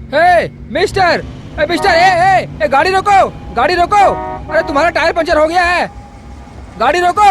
हे mister, mister, गाड़ी रोको, गाड़ी रोको। अरे तुम्हारा टायर पंचर हो गया है, गाड़ी रोको।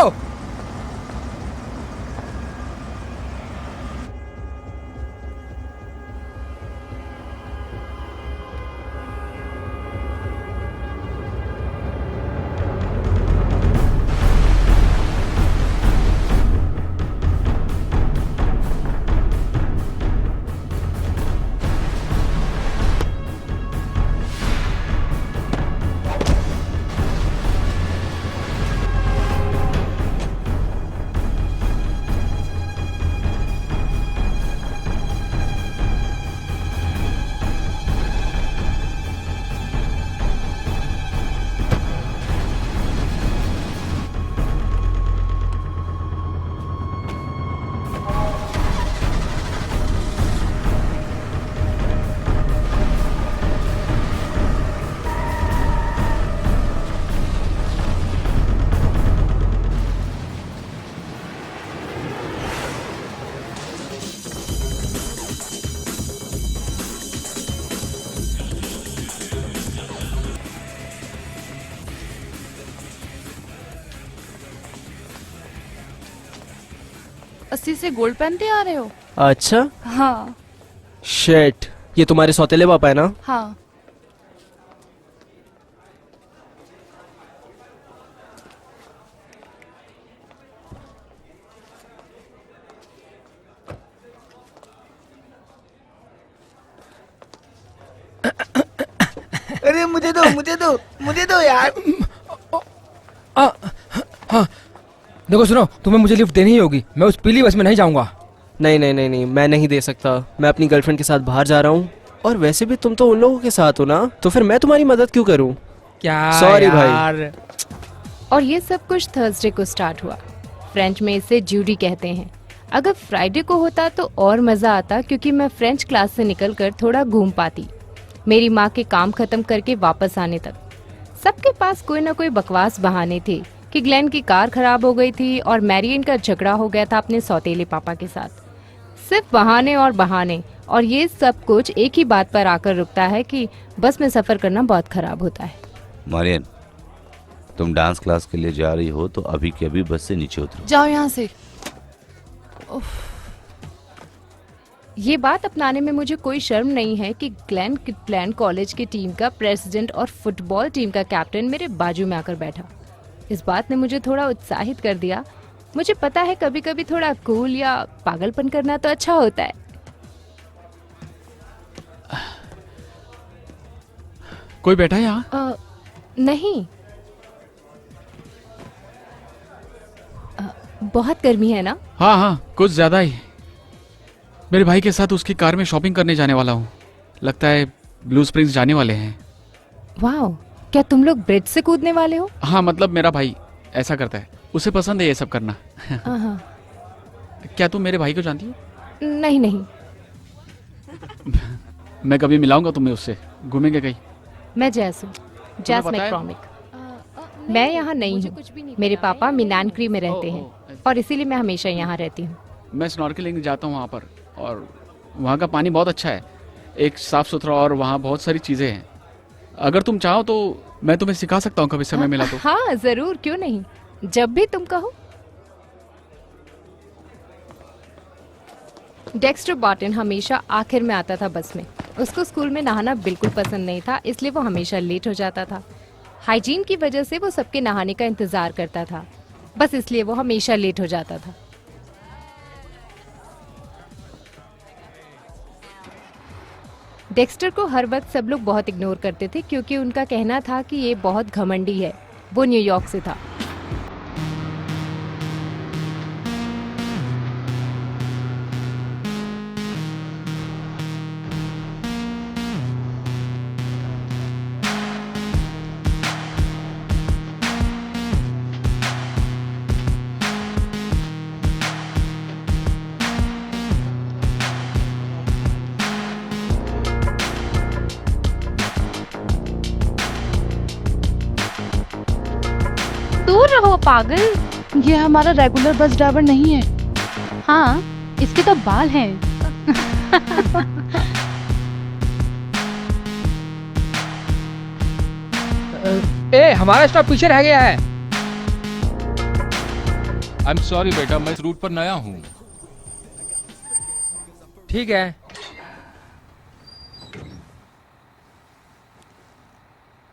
अस्सी से गोल्ड पहनते आ रहे हो? अच्छा, हाँ शेट, ये तुम्हारे सौतेले पापा है ना? हाँ। अरे मुझे दो यार। हाँ देखो सुनो, तुम्हें मुझे लिफ्ट देनी ही होगी, मैं उस पीली बस में नहीं जाऊंगा। नहीं नहीं नहीं नहीं, मैं नहीं दे सकता। मैं अपनी गर्लफ्रेंड के साथ बाहर जा रहा हूँ, और वैसे भी तुम तो उन लोगों के साथ हो ना, तो फिर मैं तुम्हारी मदद क्यों करूँ? क्या Sorry भाई। और ये सब कुछ थर्सडे को स्टार्ट हुआ। फ्रेंच में इसे ज्यूडी कहते हैं। अगर फ्राइडे को होता तो और मज़ा आता, क्योंकि मैं फ्रेंच क्लास से निकलकर थोड़ा घूम पाती, मेरी माँ के काम खत्म करके वापस आने तक। सबके पास कोई ना कोई बकवास बहाने थे कि ग्लेन की कार खराब हो गई थी और मैरियन का झगड़ा हो गया था अपने सौतेले पापा के साथ। सिर्फ बहाने और बहाने, और ये सब कुछ एक ही बात पर आकर रुकता है कि बस में सफ़र करना बहुत खराब होता है। मारियन, तुम डांस क्लास के लिए जा रही हो तो अभी के अभी बस से नीचे उतरो। जाओ यहाँ से। ये बात अपनाने में मुझे कोई शर्म नहीं है कि ग्लेन किटलैंड कॉलेज की टीम का प्रेसिडेंट और फुटबॉल टीम का कैप्टन मेरे बाजू में आकर बैठा। इस बात ने मुझे थोड़ा उत्साहित कर दिया। मुझे पता है कभी कभी थोड़ा कूल या पागलपन करना तो अच्छा होता है। कोई बैठा है यहाँ? नहीं, बहुत गर्मी है ना? हाँ हाँ, कुछ ज्यादा ही। मेरे भाई के साथ उसकी कार में शॉपिंग करने जाने वाला हूँ। लगता है ब्लू स्प्रिंग्स जाने वाले हैं। वाह, क्या तुम लोग ब्रिज से कूदने वाले हो? हाँ, मतलब मेरा भाई ऐसा करता है, उसे पसंद है ये सब करना। क्या तुम मेरे भाई को जानती हो? नहीं नहीं। मैं कभी मिलाऊंगा तुम्हें उससे, घूमेंगे कहीं। मैं जैस हूँ, जैस पता है? मैक्रॉमिक। मैं यहाँ नहीं हूँ। मेरे पापा मिनानक्री में रहते हैं और इसीलिए मैं हमेशा यहाँ रहती हूँ। मैं स्नॉर्कलिंग जाता हूँ वहाँ पर, और वहाँ का पानी बहुत अच्छा है, एक साफ सुथरा, और वहाँ बहुत सारी चीज़ें हैं। अगर तुम चाहो तो मैं तुम्हें सिखा सकता हूँ कभी समय मिला तो। हाँ जरूर, क्यों नहीं, जब भी तुम कहो। डेक्स्टर बार्टन हमेशा आखिर में आता था बस में। उसको स्कूल में नहाना बिल्कुल पसंद नहीं था, इसलिए वो हमेशा लेट हो जाता था। हाइजीन की वजह से वो सबके नहाने का इंतजार करता था, बस इसलिए वो हमेशा लेट हो जाता था। डेक्स्टर को हर वक्त सब लोग बहुत इग्नोर करते थे, क्योंकि उनका कहना था कि ये बहुत घमंडी है। वो न्यूयॉर्क से था। दूर रहो पागल, ये हमारा रेगुलर बस ड्राइवर नहीं है। हाँ, इसके तो बाल हैं। ए हमारा स्टॉप पीछे रह गया है। आई एम सॉरी बेटा, मैं इस रूट पर नया हूँ। ठीक है।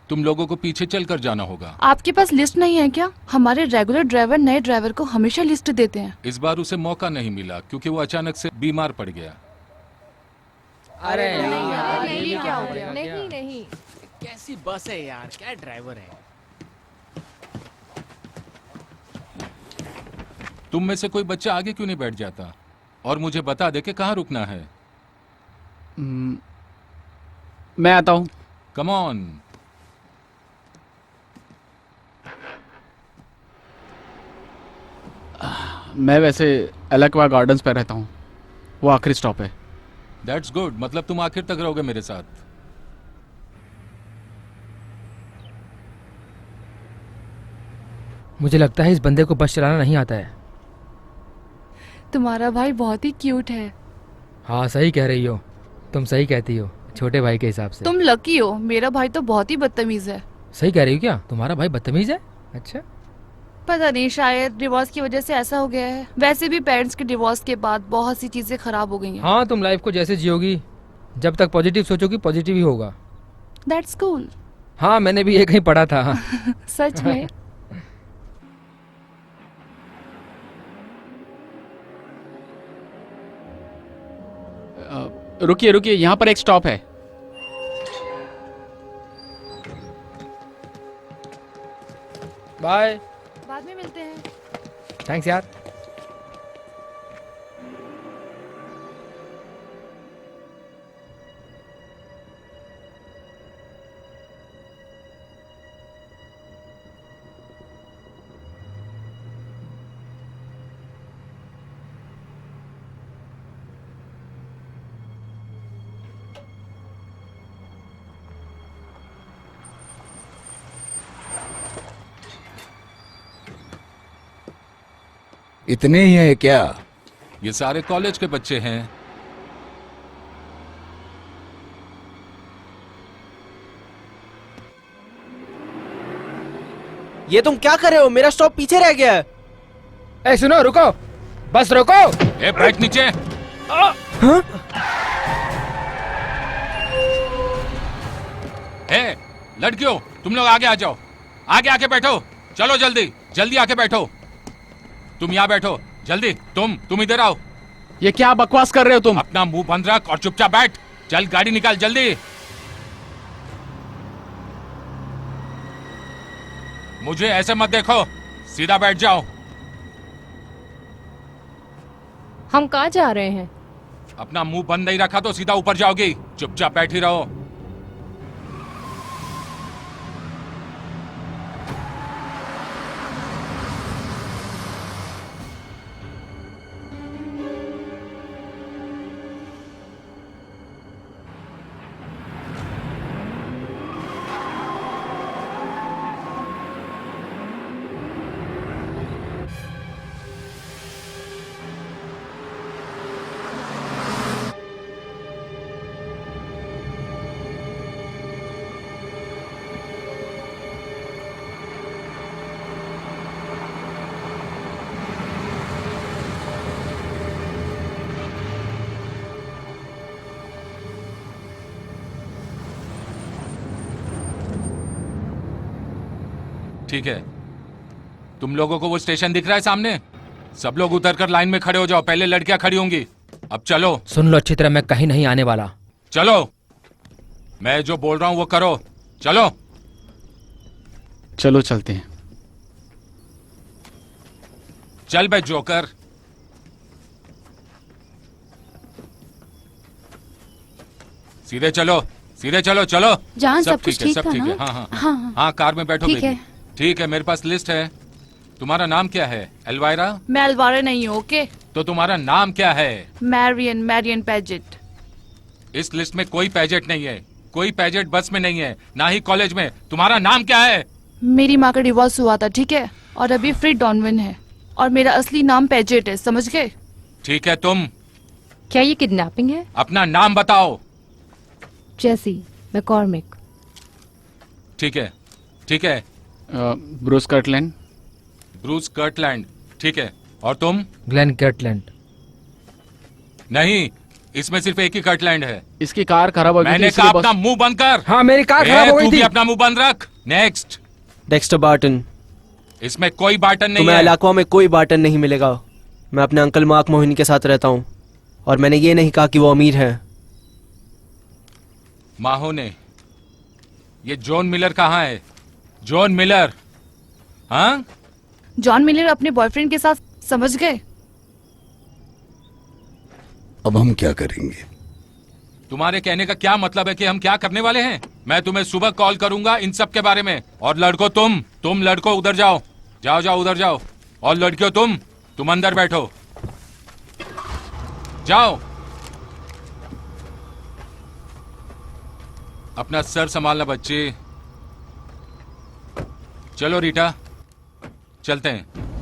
तुम लोगों को पीछे चलकर जाना होगा। आपके पास लिस्ट नहीं है क्या? हमारे रेगुलर ड्राइवर नए ड्राइवर को हमेशा लिस्ट देते हैं। इस बार उसे मौका नहीं मिला क्योंकि वो अचानक से बीमार पड़ गया। अरे नहीं क्या हो गया? नहीं नहीं कैसी बस है यार, क्या ड्राइवर है। तुम में से कोई बच्चा आगे क्यों नहीं बैठ जाता और मुझे बता दे कि कहाँ रुकना है। मैं आता हूँ। Come on. मैं वैसे एलेक्वा गार्डन्स पे रहता हूँ, वो आखिरी स्टॉप है। दैट्स गुड, मतलब तुम आखिर तक रहोगे मेरे साथ। मुझे लगता है इस बंदे को बस चलाना नहीं आता है। तुम्हारा भाई बहुत ही क्यूट है। हाँ सही कह रही हो, तुम सही कहती हो छोटे भाई के हिसाब से। तुम लकी हो, मेरा भाई तो बहुत ही बदतमीज है। सही कह रही हो क्या? तुम्हारा भाई बदतमीज है? अच्छा। पता नहीं, शायद डिवोर्स की वजह से ऐसा हो गया है। वैसे भी पेरेंट्स के डिवोर्स के बाद बहुत सी चीजें खराब हो गई हैं। हाँ तुम लाइफ को जैसे जियोगी, जब तक पॉजिटिव सोचोगी पॉजिटिव ही होगा। That's cool. हाँ मैंने भी ये कहीं पढ़ा था। सच में। रुकिए रुकिए, यहाँ पर एक स्टॉप है। बाय। बाद में मिलते हैं। थैंक्स यार। इतने ही है क्या? ये सारे कॉलेज के बच्चे हैं। ये तुम क्या कर रहे हो? मेरा स्टॉप पीछे रह गया है। ए सुनो, रुको, बस रोको। ए बैठ नीचे। ए लड़कियों, तुम लोग आगे आ जाओ, आगे आके बैठो। चलो जल्दी जल्दी आके बैठो। तुम यहाँ बैठो जल्दी। तुम इधर आओ। ये क्या बकवास कर रहे हो तुम? अपना मुंह बंद रख और चुपचाप बैठ। चल गाड़ी निकाल जल्दी। मुझे ऐसे मत देखो, सीधा बैठ जाओ। हम कहाँ जा रहे हैं? अपना मुंह बंद नहीं रखा तो सीधा ऊपर जाओगी। चुपचाप बैठी रहो। ठीक है, तुम लोगों को वो स्टेशन दिख रहा है सामने? सब लोग उतरकर लाइन में खड़े हो जाओ। पहले लड़कियां खड़ी होंगी। अब चलो। सुन लो अच्छी तरह, मैं कहीं नहीं आने वाला। चलो, मैं जो बोल रहा हूं वो करो। चलो चलो चलते हैं। चल बे जोकर। सीधे चलो, सीधे चलो। चलो जान सब कुछ ठीक सब था ठीक है। ना? हाँ हाँ हाँ। हाँ, कार में बैठो ठीक बेबी। है। ठीक है, मेरे पास लिस्ट है। तुम्हारा नाम क्या है? एल्वायरा? मैं अलवारा नहीं हूँ। ओके। तो तुम्हारा नाम क्या है? Marrion Padget. इस लिस्ट में कोई पैजेट नहीं है। कोई पैजेट बस में नहीं है, ना ही कॉलेज में। तुम्हारा नाम क्या है? मेरी माँ का डिवोर्स हुआ था, ठीक है, और अभी फ्री डॉनविन है, और मेरा असली नाम पैजेट है, समझ गए? ठीक है, तुम क्या ये किडनैपिंग है? अपना नाम बताओ। जेसी मैकॉर्मिक। ठीक है, ठीक है। Bruce Kirtland. ब्रूस कर्टलैंड, ठीक है। और तुम? Glenn Kirtland. नहीं, इसमें सिर्फ एक ही कर्टलैंड है। इसकी कार खराब हो गई थी, मैंने इसलिए कहा अपना मुंह बंद कर। हाँ मेरी कार खराब हो तू गई भी थी। अपना मुंह बंद रख। नेक्स्ट। Dexter Barton. इसमें कोई बाटन नहीं तुम्हें है। इलाकों में कोई बार्टन नहीं मिलेगा। मैं अपने अंकल मार्क मोहिनी के साथ रहता हूँ और मैंने ये नहीं कहा कि वो अमीर है। माहो ने, ये जॉन मिलर कहाँ है? John Miller. हाँ, जॉन मिलर अपने बॉयफ्रेंड के साथ, समझ गए? अब हम क्या करेंगे? तुम्हारे कहने का क्या मतलब है कि हम क्या करने वाले हैं? मैं तुम्हें सुबह कॉल करूंगा इन सब के बारे में। और लड़को तुम लड़को उधर जाओ, जाओ जाओ उधर जाओ। और लड़कियों तुम अंदर बैठो, जाओ। अपना सर संभालना बच्चे। चलो रीटा, चलते हैं।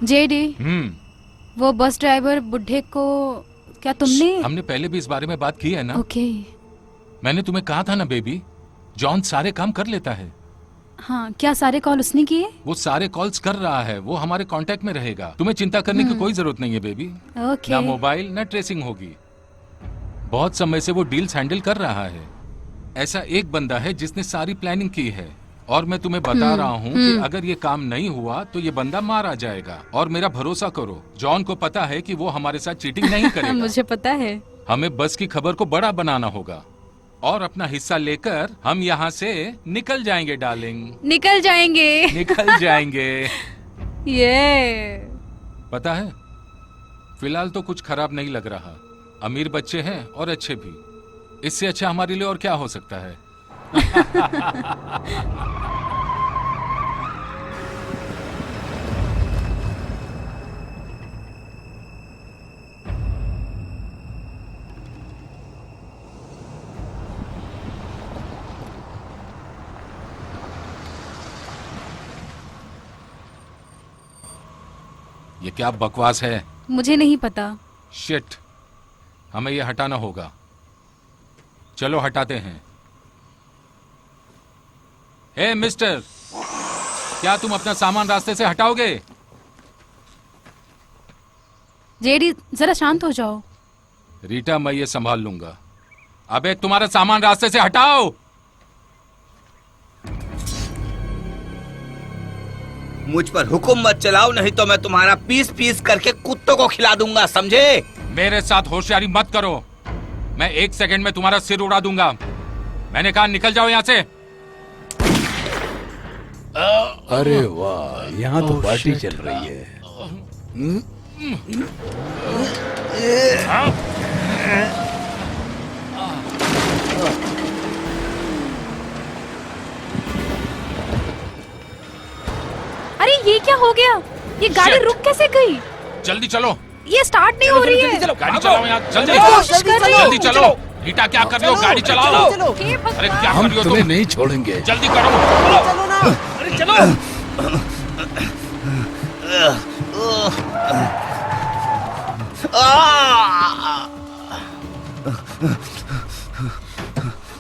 जेडी, वो बस ड्राइवर बुढ़े को क्या तुमने? हमने पहले भी इस बारे में बात की है ना। ओके। मैंने तुम्हें कहा था ना बेबी, जॉन सारे काम कर लेता है। हाँ, क्या सारे कॉल उसने किए? वो सारे कॉल्स कर रहा है, वो हमारे कांटेक्ट में रहेगा। तुम्हें चिंता करने की कोई जरूरत नहीं है बेबी। ओके। ना मोबाइल ना ट्रेसिंग होगी। बहुत समय से वो डील्स हैंडल कर रहा है। ऐसा एक बंदा है जिसने सारी प्लानिंग की है। और मैं तुम्हें बता रहा हूँ कि अगर ये काम नहीं हुआ तो ये बंदा मारा जाएगा। और मेरा भरोसा करो, जॉन को पता है कि वो हमारे साथ चीटिंग नहीं करेगा। मुझे पता है। हमें बस की खबर को बड़ा बनाना होगा और अपना हिस्सा लेकर हम यहाँ से निकल जाएंगे डार्लिंग। निकल जाएंगे। निकल जाएंगे। ये पता है, फिलहाल तो कुछ खराब नहीं लग रहा। अमीर बच्चे हैं और अच्छे भी। इससे अच्छा हमारे लिए और क्या हो सकता है? ये क्या बकवास है? मुझे नहीं पता। शिट, हमें ये हटाना होगा। चलो हटाते हैं। हे मिस्टर, क्या तुम अपना सामान रास्ते से हटाओगे? जेडी, जरा शांत हो जाओ। रीटा, मैं ये संभाल लूंगा। अबे तुम्हारा सामान रास्ते से हटाओ। मुझ पर हुक्म मत चलाओ, नहीं तो मैं तुम्हारा पीस पीस करके कुत्तों को खिला दूंगा, समझे? मेरे साथ होशियारी मत करो। मैं 1 सेकंड में तुम्हारा सिर उड़ा दूंगा। मैंने कहा निकल जाओ यहाँ से। अरे वाह, यहाँ तो पार्टी चल रही है। अरे ये क्या हो गया? ये गाड़ी Shit. रुक कैसे गई? जल्दी चलो, ये स्टार्ट नहीं हो रही है। गाड़ी चलाओ यहाँ, जल्दी कोशिश कर रही हूँ। जल्दी चलो। रीटा, क्या कर रही हो? गाड़ी चलाओ। हे भगवान। अरे क्या कर हम रही हो तुम्हें तुम? नहीं छोड़ेंगे। जल्दी करो।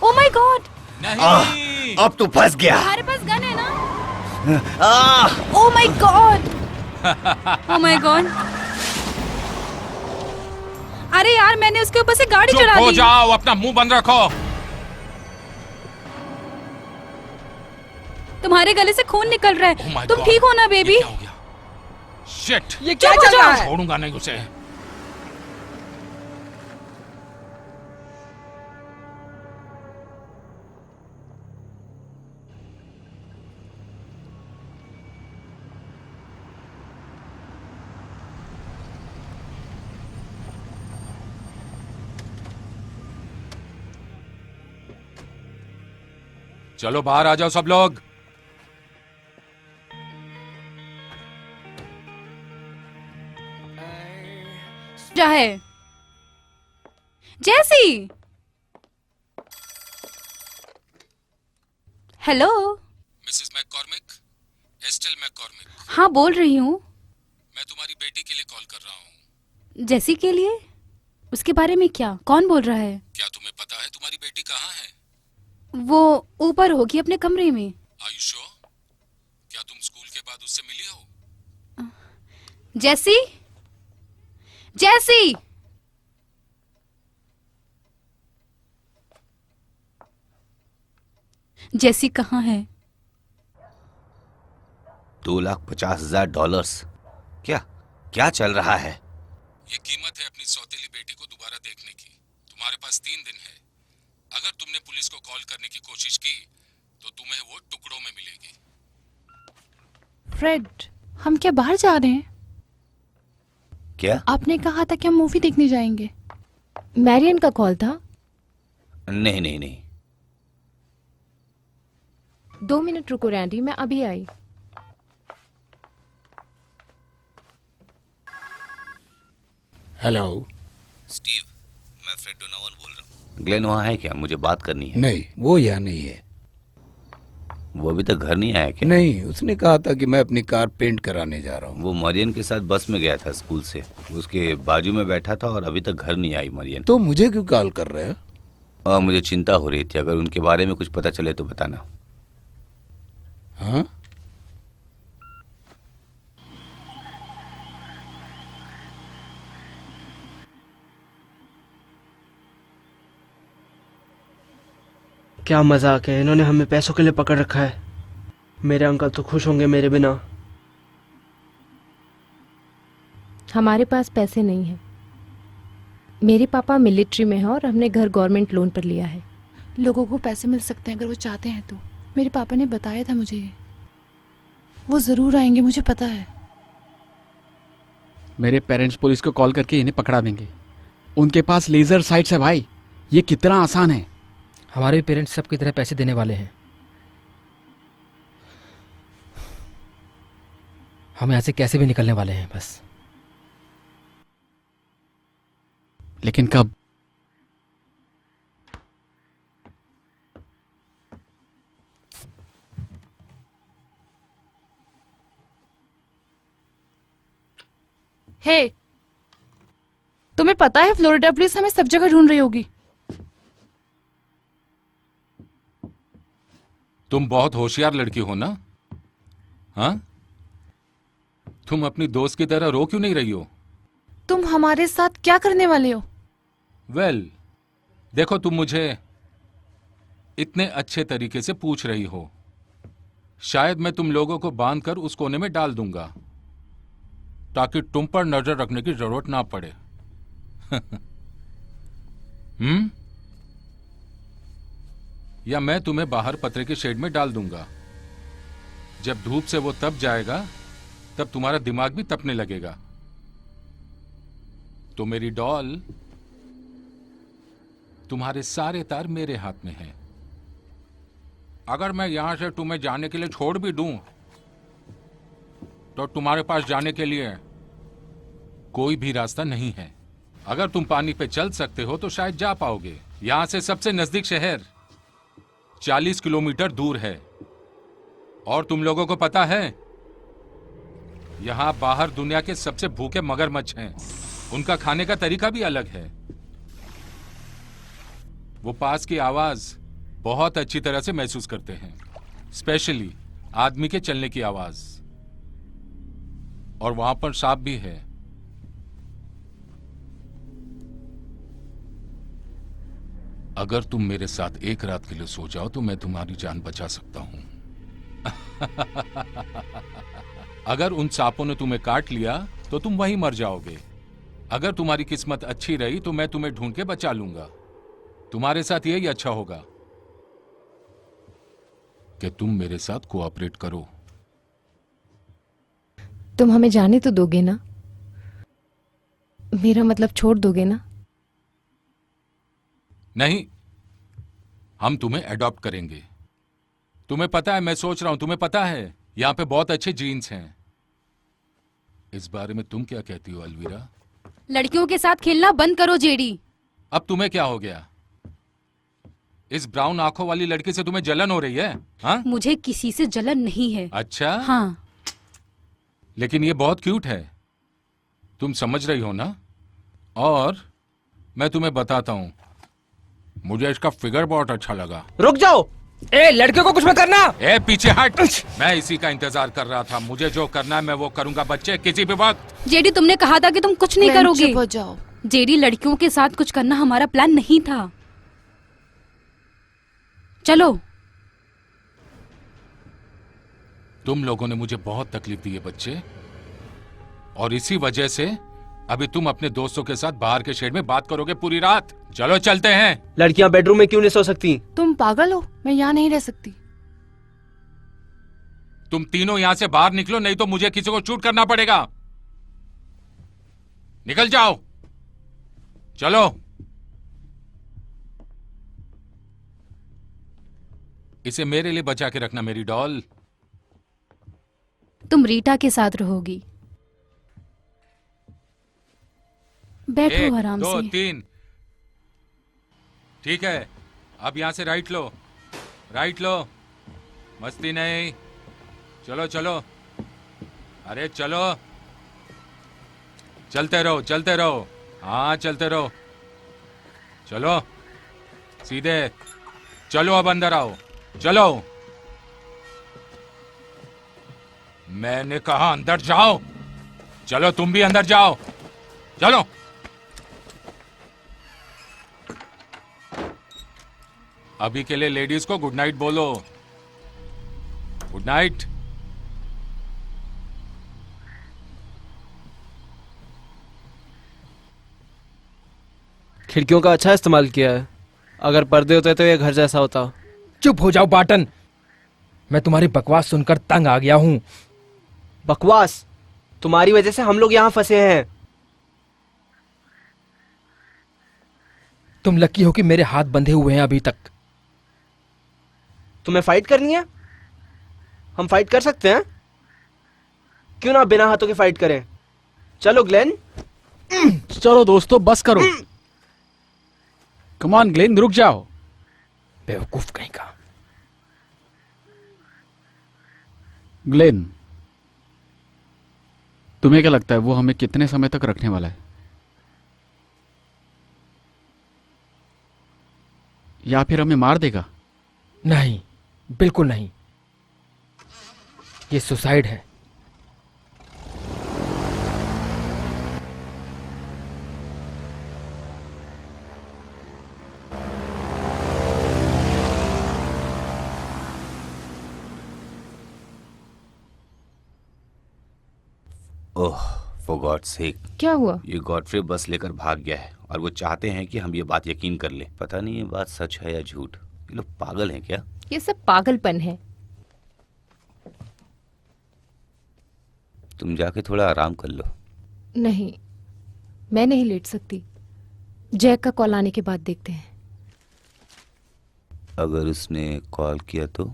ओ माय गॉड, नहीं, अब तू फंस गया। तुम्हारे पास गन है ना? Oh my God, oh my God. अरे यार, मैंने उसके ऊपर से गाड़ी चुप चढ़ा हो दी। जाओ, अपना मुंह बंद रखो। तुम्हारे गले से खून निकल रहा Oh my है। तुम God. ठीक हो ना बेबी? ये क्या हो गया? Shit, ये क्या चुप हो चल रहा जाओ। है? छोड़ूंगा नहीं उसे। चलो बाहर आ जाओ सब लोग। जा है जैसी। हेलो। मिसेस मैककॉर्मिक, एस्टेल मैककॉर्मिक, हाँ बोल रही हूँ। मैं तुम्हारी बेटी के लिए कॉल कर रहा हूँ। जैसी के लिए? उसके बारे में क्या? कौन बोल रहा है? क्या तुम्हें पता है तुम्हारी बेटी कहाँ है? वो ऊपर होगी अपने कमरे में। आयुष, क्या तुम स्कूल के बाद उससे मिली हो? जैसी, जैसी। जैसी कहाँ है? $2,50,000। क्या क्या चल रहा है? ये कीमत है अपनी सौतेली बेटी को दोबारा देखने की। तुम्हारे पास 3 दिन है। अगर तुमने पुलिस को कॉल करने की कोशिश की तो तुम्हें वो टुकड़ों में मिलेगी। फ्रेड, हम क्या बाहर जा रहे हैं? क्या? आपने कहा था कि हम मूवी देखने जाएंगे। मैरियन का कॉल था। नहीं नहीं नहीं। 2 मिनट रुको रैंडी, मैं अभी आई। हेलो। स्टीव, मैं फ्रेड डोनावन बोल रहा हूँ। ग्लेन वहाँ है क्या? मुझे बात करनी है। नहीं, वो यहाँ नहीं है। वो अभी तक घर नहीं आया क्या? नहीं, उसने कहा था कि मैं अपनी कार पेंट कराने जा रहा हूँ। वो मरियन के साथ बस में गया था स्कूल से। उसके बाजू में बैठा था और अभी तक घर नहीं आई मरियन। तो मुझे क्यों कॉल कर रहे हो? मुझे चिंता हो रही थी। अगर उनके बारे में कुछ पता चले तो बताना। हाँ? क्या मजाक है, इन्होंने हमें पैसों के लिए पकड़ रखा है। मेरे अंकल तो खुश होंगे मेरे बिना। हमारे पास पैसे नहीं हैं। मेरे पापा मिलिट्री में हैं और हमने घर गवर्नमेंट लोन पर लिया है। लोगों को पैसे मिल सकते हैं अगर वो चाहते हैं तो। मेरे पापा ने बताया था मुझे ये। वो जरूर आएंगे, मुझे पता है। मेरे पेरेंट्स पुलिस को कॉल करके इन्हें पकड़ा देंगे। उनके पास लेजर साइट्स है भाई। ये कितना आसान है। हमारे पेरेंट्स सबकी तरह पैसे देने वाले हैं। हम यहाँ से कैसे भी निकलने वाले हैं बस। लेकिन कब? हे, तुम्हें पता है फ्लोरिडा पुलिस हमें सब जगह ढूंढ रही होगी। तुम बहुत होशियार लड़की हो ना? हाँ? तुम अपनी दोस्त की तरह रो क्यों नहीं रही हो? तुम हमारे साथ क्या करने वाले हो? वेल, देखो तुम मुझे इतने अच्छे तरीके से पूछ रही हो। शायद मैं तुम लोगों को बांधकर उस कोने में डाल दूंगा ताकि तुम पर नजर रखने की जरूरत ना पड़े। या मैं तुम्हें बाहर पतरे के शेड में डाल दूंगा। जब धूप से वो तप जाएगा तब तुम्हारा दिमाग भी तपने लगेगा। तो मेरी डॉल, तुम्हारे सारे तार मेरे हाथ में हैं। अगर मैं यहां से तुम्हें जाने के लिए छोड़ भी दूं तो तुम्हारे पास जाने के लिए कोई भी रास्ता नहीं है। अगर तुम पानी पे चल सकते हो तो शायद जा पाओगे। यहां से सबसे नजदीक शहर 40 किलोमीटर दूर है। और तुम लोगों को पता है, यहां बाहर दुनिया के सबसे भूखे मगरमच्छ हैं। उनका खाने का तरीका भी अलग है। वो पास की आवाज बहुत अच्छी तरह से महसूस करते हैं, स्पेशली आदमी के चलने की आवाज। और वहां पर सांप भी है। अगर तुम मेरे साथ एक रात के लिए सो जाओ तो मैं तुम्हारी जान बचा सकता हूं। अगर उन सांपों ने तुम्हें काट लिया तो तुम वहीं मर जाओगे। अगर तुम्हारी किस्मत अच्छी रही तो मैं तुम्हें ढूंढ के बचा लूंगा। तुम्हारे साथ यही अच्छा होगा कि तुम मेरे साथ कोऑपरेट करो। तुम हमें जाने तो दोगे ना? मेरा मतलब छोड़ दोगे ना? नहीं, हम तुम्हें अडॉप्ट करेंगे। तुम्हें पता है, मैं सोच रहा हूं, तुम्हें पता है यहां पे बहुत अच्छे जीन्स हैं। इस बारे में तुम क्या कहती हो अलवीरा? लड़कियों के साथ खेलना बंद करो जेडी। अब तुम्हें क्या हो गया? इस ब्राउन आंखों वाली लड़की से तुम्हें जलन हो रही है? हाँ? मुझे किसी से जलन नहीं है। अच्छा? हाँ। लेकिन ये बहुत क्यूट है, तुम समझ रही हो ना? और मैं तुम्हें बताता हूँ, मुझे इसका फिगर बहुत अच्छा लगा। रुक जाओ। ए लड़के को कुछ मत करना। ए पीछे हट। मैं इसी का इंतजार कर रहा था। मुझे जो करना है मैं वो करूंगा बच्चे, किसी भी वक्त। जेडी तुमने कहा था कि तुम कुछ नहीं ग्लेन, करोगे। चुप हो जाओ। जेडी लड़कियों के साथ कुछ करना हमारा प्लान नहीं था। चलो। तुम लोगों ने मुझे बहुत तकलीफ दी है बच्चे, और इसी वजह से अभी तुम अपने दोस्तों के साथ बाहर के शेड में बात करोगे पूरी रात। चलो चलते हैं। लड़कियां बेडरूम में क्यों नहीं सो सकती? तुम पागल हो, मैं यहाँ नहीं रह सकती। तुम तीनों यहाँ से बाहर निकलो, नहीं तो मुझे किसी को शूट करना पड़ेगा। निकल जाओ। चलो। इसे मेरे लिए बचा के रखना मेरी डॉल। तुम रीटा के साथ रहोगी। बैठो 1 आराम 2 से। 3। ठीक है, अब यहां से राइट लो, राइट लो। मस्ती नहीं। चलो चलो, अरे चलो, चलते रहो चलते रहो। हाँ चलते रहो। चलो सीधे चलो, अब अंदर आओ। चलो, मैंने कहा अंदर जाओ। चलो तुम भी अंदर जाओ। चलो। अभी के लिए लेडीज को गुड नाइट बोलो। Good night. खिड़कियों का अच्छा इस्तेमाल किया है। अगर पर्दे होते तो ये घर जैसा होता। चुप हो जाओ बाटन, मैं तुम्हारी बकवास सुनकर तंग आ गया हूँ। बकवास? तुम्हारी वजह से हम लोग यहाँ फंसे हैं। तुम लकी हो कि मेरे हाथ बंधे हुए हैं अभी तक। तुम्हें फाइट करनी है? हम फाइट कर सकते हैं। क्यों ना बिना हाथों के फाइट करें? चलो ग्लेन। चलो दोस्तों, बस करो। कमान ग्लेन, रुक जाओ। बेवकूफ कहीं का। ग्लेन, तुम्हें क्या लगता है वो हमें कितने समय तक रखने वाला है? या फिर हमें मार देगा? नहीं, बिल्कुल नहीं। ये सुसाइड है। ओह फॉर गॉड सेक, क्या हुआ? ये गॉडफ्रे बस लेकर भाग गया है और वो चाहते हैं कि हम ये बात यकीन कर ले। पता नहीं ये बात सच है या झूठ। ये लोग पागल हैं क्या? ये सब पागलपन है। तुम जाके थोड़ा आराम कर लो। नहीं, मैं नहीं लेट सकती। जैक का कॉल आने के बाद देखते हैं। अगर उसने कॉल किया तो?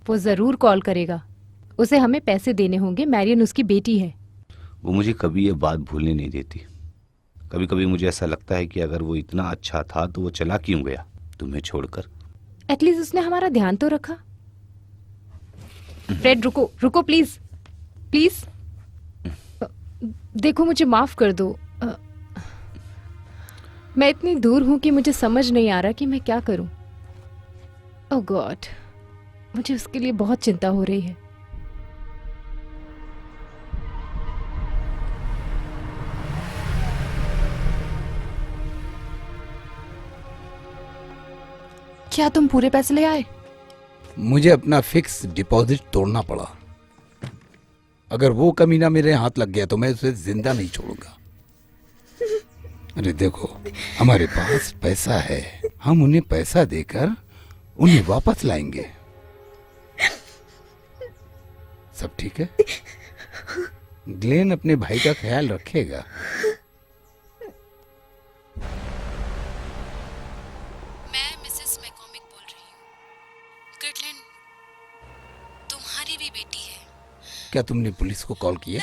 वो जरूर कॉल करेगा। उसे हमें पैसे देने होंगे। मैरियन उसकी बेटी है। वो मुझे कभी ये बात भूलने नहीं देती। कभी कभी मुझे ऐसा लगता है कि अगर वो इतना अच्छा था तो वो चला क्यों गया तुम्हें छोड़कर? एटलीस्ट उसने हमारा ध्यान तो रखा। फ्रेड रुको रुको, प्लीज प्लीज। देखो, मुझे माफ कर दो। मैं इतनी दूर हूं कि मुझे समझ नहीं आ रहा कि मैं क्या करूं। ओह गॉड, मुझे उसके लिए बहुत चिंता हो रही है। क्या तुम पूरे पैसे ले आए? मुझे अपना फिक्स डिपॉजिट तोड़ना पड़ा। अगर वो कमीना मेरे हाथ लग गया तो मैं उसे जिंदा नहीं छोड़ूंगा। अरे देखो, हमारे पास पैसा है, हम उन्हें पैसा देकर उन्हें वापस लाएंगे। सब ठीक है? ग्लेन अपने भाई का ख्याल रखेगा। मैं मिसेस मैकॉमिक बोल रही हूँ। कैटलिन, तुम्हारी भी बेटी है। क्या तुमने पुलिस को कॉल किया?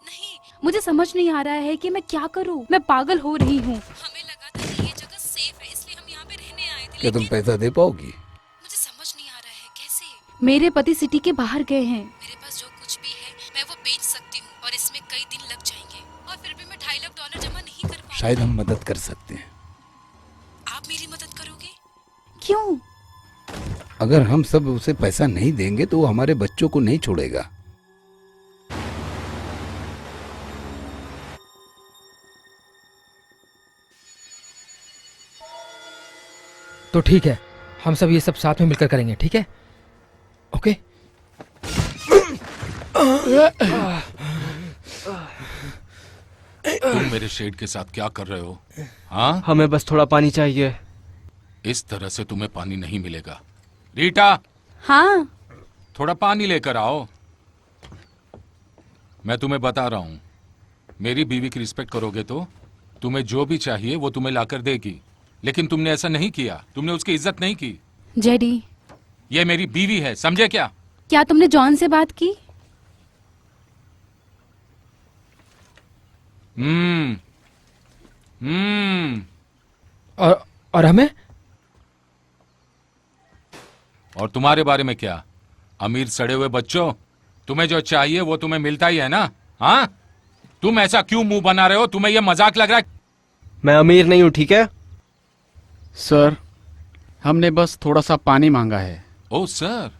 नहीं, मुझे समझ नहीं आ रहा है कि मैं क्या करूं। मैं पागल हो रही हूँ। हमें लगा था कि ये जगह सेफ है, इसलिए हम यहाँ पे रहने आए थे, क्या तुम लेकिन पैसा दे पाओगी? मुझे समझ नहीं आ रहा है कैसे। मेरे पति सिटी के बाहर गए हैं। मेरे पास जो कुछ भी है मैं वो बेच सकती हूँ, और इसमें कई दिन लग जाएंगे, और फिर भी मैं $2.5 लाख जमा नहीं कर पाऊंगी। शायद हम मदद कर सकते हैं। आप मेरी मदद करोगे? क्यों? अगर हम सब उसे पैसा नहीं देंगे तो वो हमारे बच्चों को नहीं छोड़ेगा। तो ठीक है, हम सब ये सब साथ में मिलकर करेंगे, ठीक है? ओके। तुम मेरे शेड के साथ क्या कर रहे हो? हाँ, हमें बस थोड़ा पानी चाहिए। इस तरह से तुम्हें पानी नहीं मिलेगा। रीटा, हाँ। थोड़ा पानी लेकर आओ। मैं तुम्हें बता रहा हूं, मेरी बीवी की रिस्पेक्ट करोगे तो तुम्हें जो भी चाहिए वो तुम्हें लाकर देगी, लेकिन तुमने ऐसा नहीं किया, तुमने उसकी इज्जत नहीं की। जेडी, ये मेरी बीवी है, समझे क्या? क्या तुमने जॉन से बात की? हम्म। और हमें? और तुम्हारे बारे में क्या? अमीर सड़े हुए बच्चों, तुम्हें जो चाहिए वो तुम्हें मिलता ही है ना? हाँ, तुम ऐसा क्यों मुंह बना रहे हो? तुम्हें ये मजाक लग रहा है? मैं अमीर नहीं हूँ, ठीक है? सर, हमने बस थोड़ा सा पानी मांगा है। ओ सर,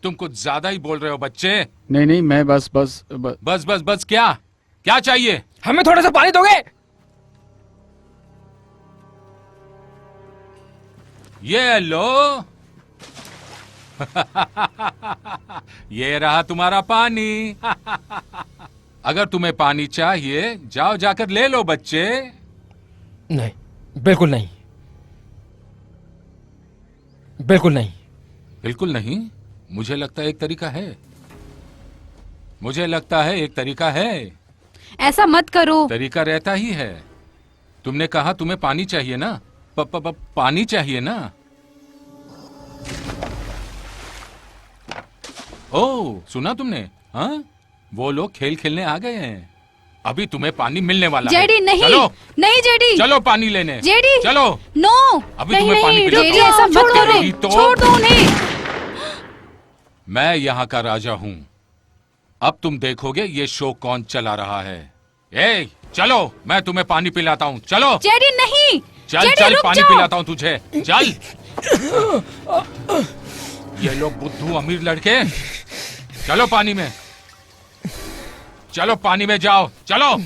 तुम कुछ ज्यादा ही बोल रहे हो बच्चे। नहीं नहीं, मैं बस क्या क्या चाहिए? हमें थोड़ा सा पानी दोगे? ये लो। ये रहा तुम्हारा पानी। अगर तुम्हें पानी चाहिए, जाओ जाकर ले लो बच्चे। नहीं, बिल्कुल नहीं, बिल्कुल नहीं। बिल्कुल नहीं? मुझे लगता है एक तरीका है। मुझे लगता है एक तरीका है। ऐसा मत करो। तरीका रहता ही है। तुमने कहा तुम्हें पानी चाहिए ना? पानी चाहिए ना? ओ, सुना तुमने? हाँ, वो लोग खेल खेलने आ गए हैं। अभी तुम्हें पानी मिलने वाला है। जेडी नहीं, चलो, नहीं जेडी, चलो पानी लेने। जेडी, चलो। नो, अभी नहीं तुम्हें पानी नहीं, पिलाता जेडी हूँ। ऐसा मत करो, तेरी तो- छोड़ दो उन्हें। मैं यहाँ का राजा हूँ। अब तुम देखोगे ये शो कौन चला रहा है। ए, चलो, मैं तुम्हें पानी पिलाता हूँ। चलो जेडी नहीं, चल जेडी, चल, रुक पानी जाओ। पिलाता हूँ तुझे। चल। ये लोग बुद्धू अमीर लड़के। चलो पानी में, चलो पानी में जाओ। चलो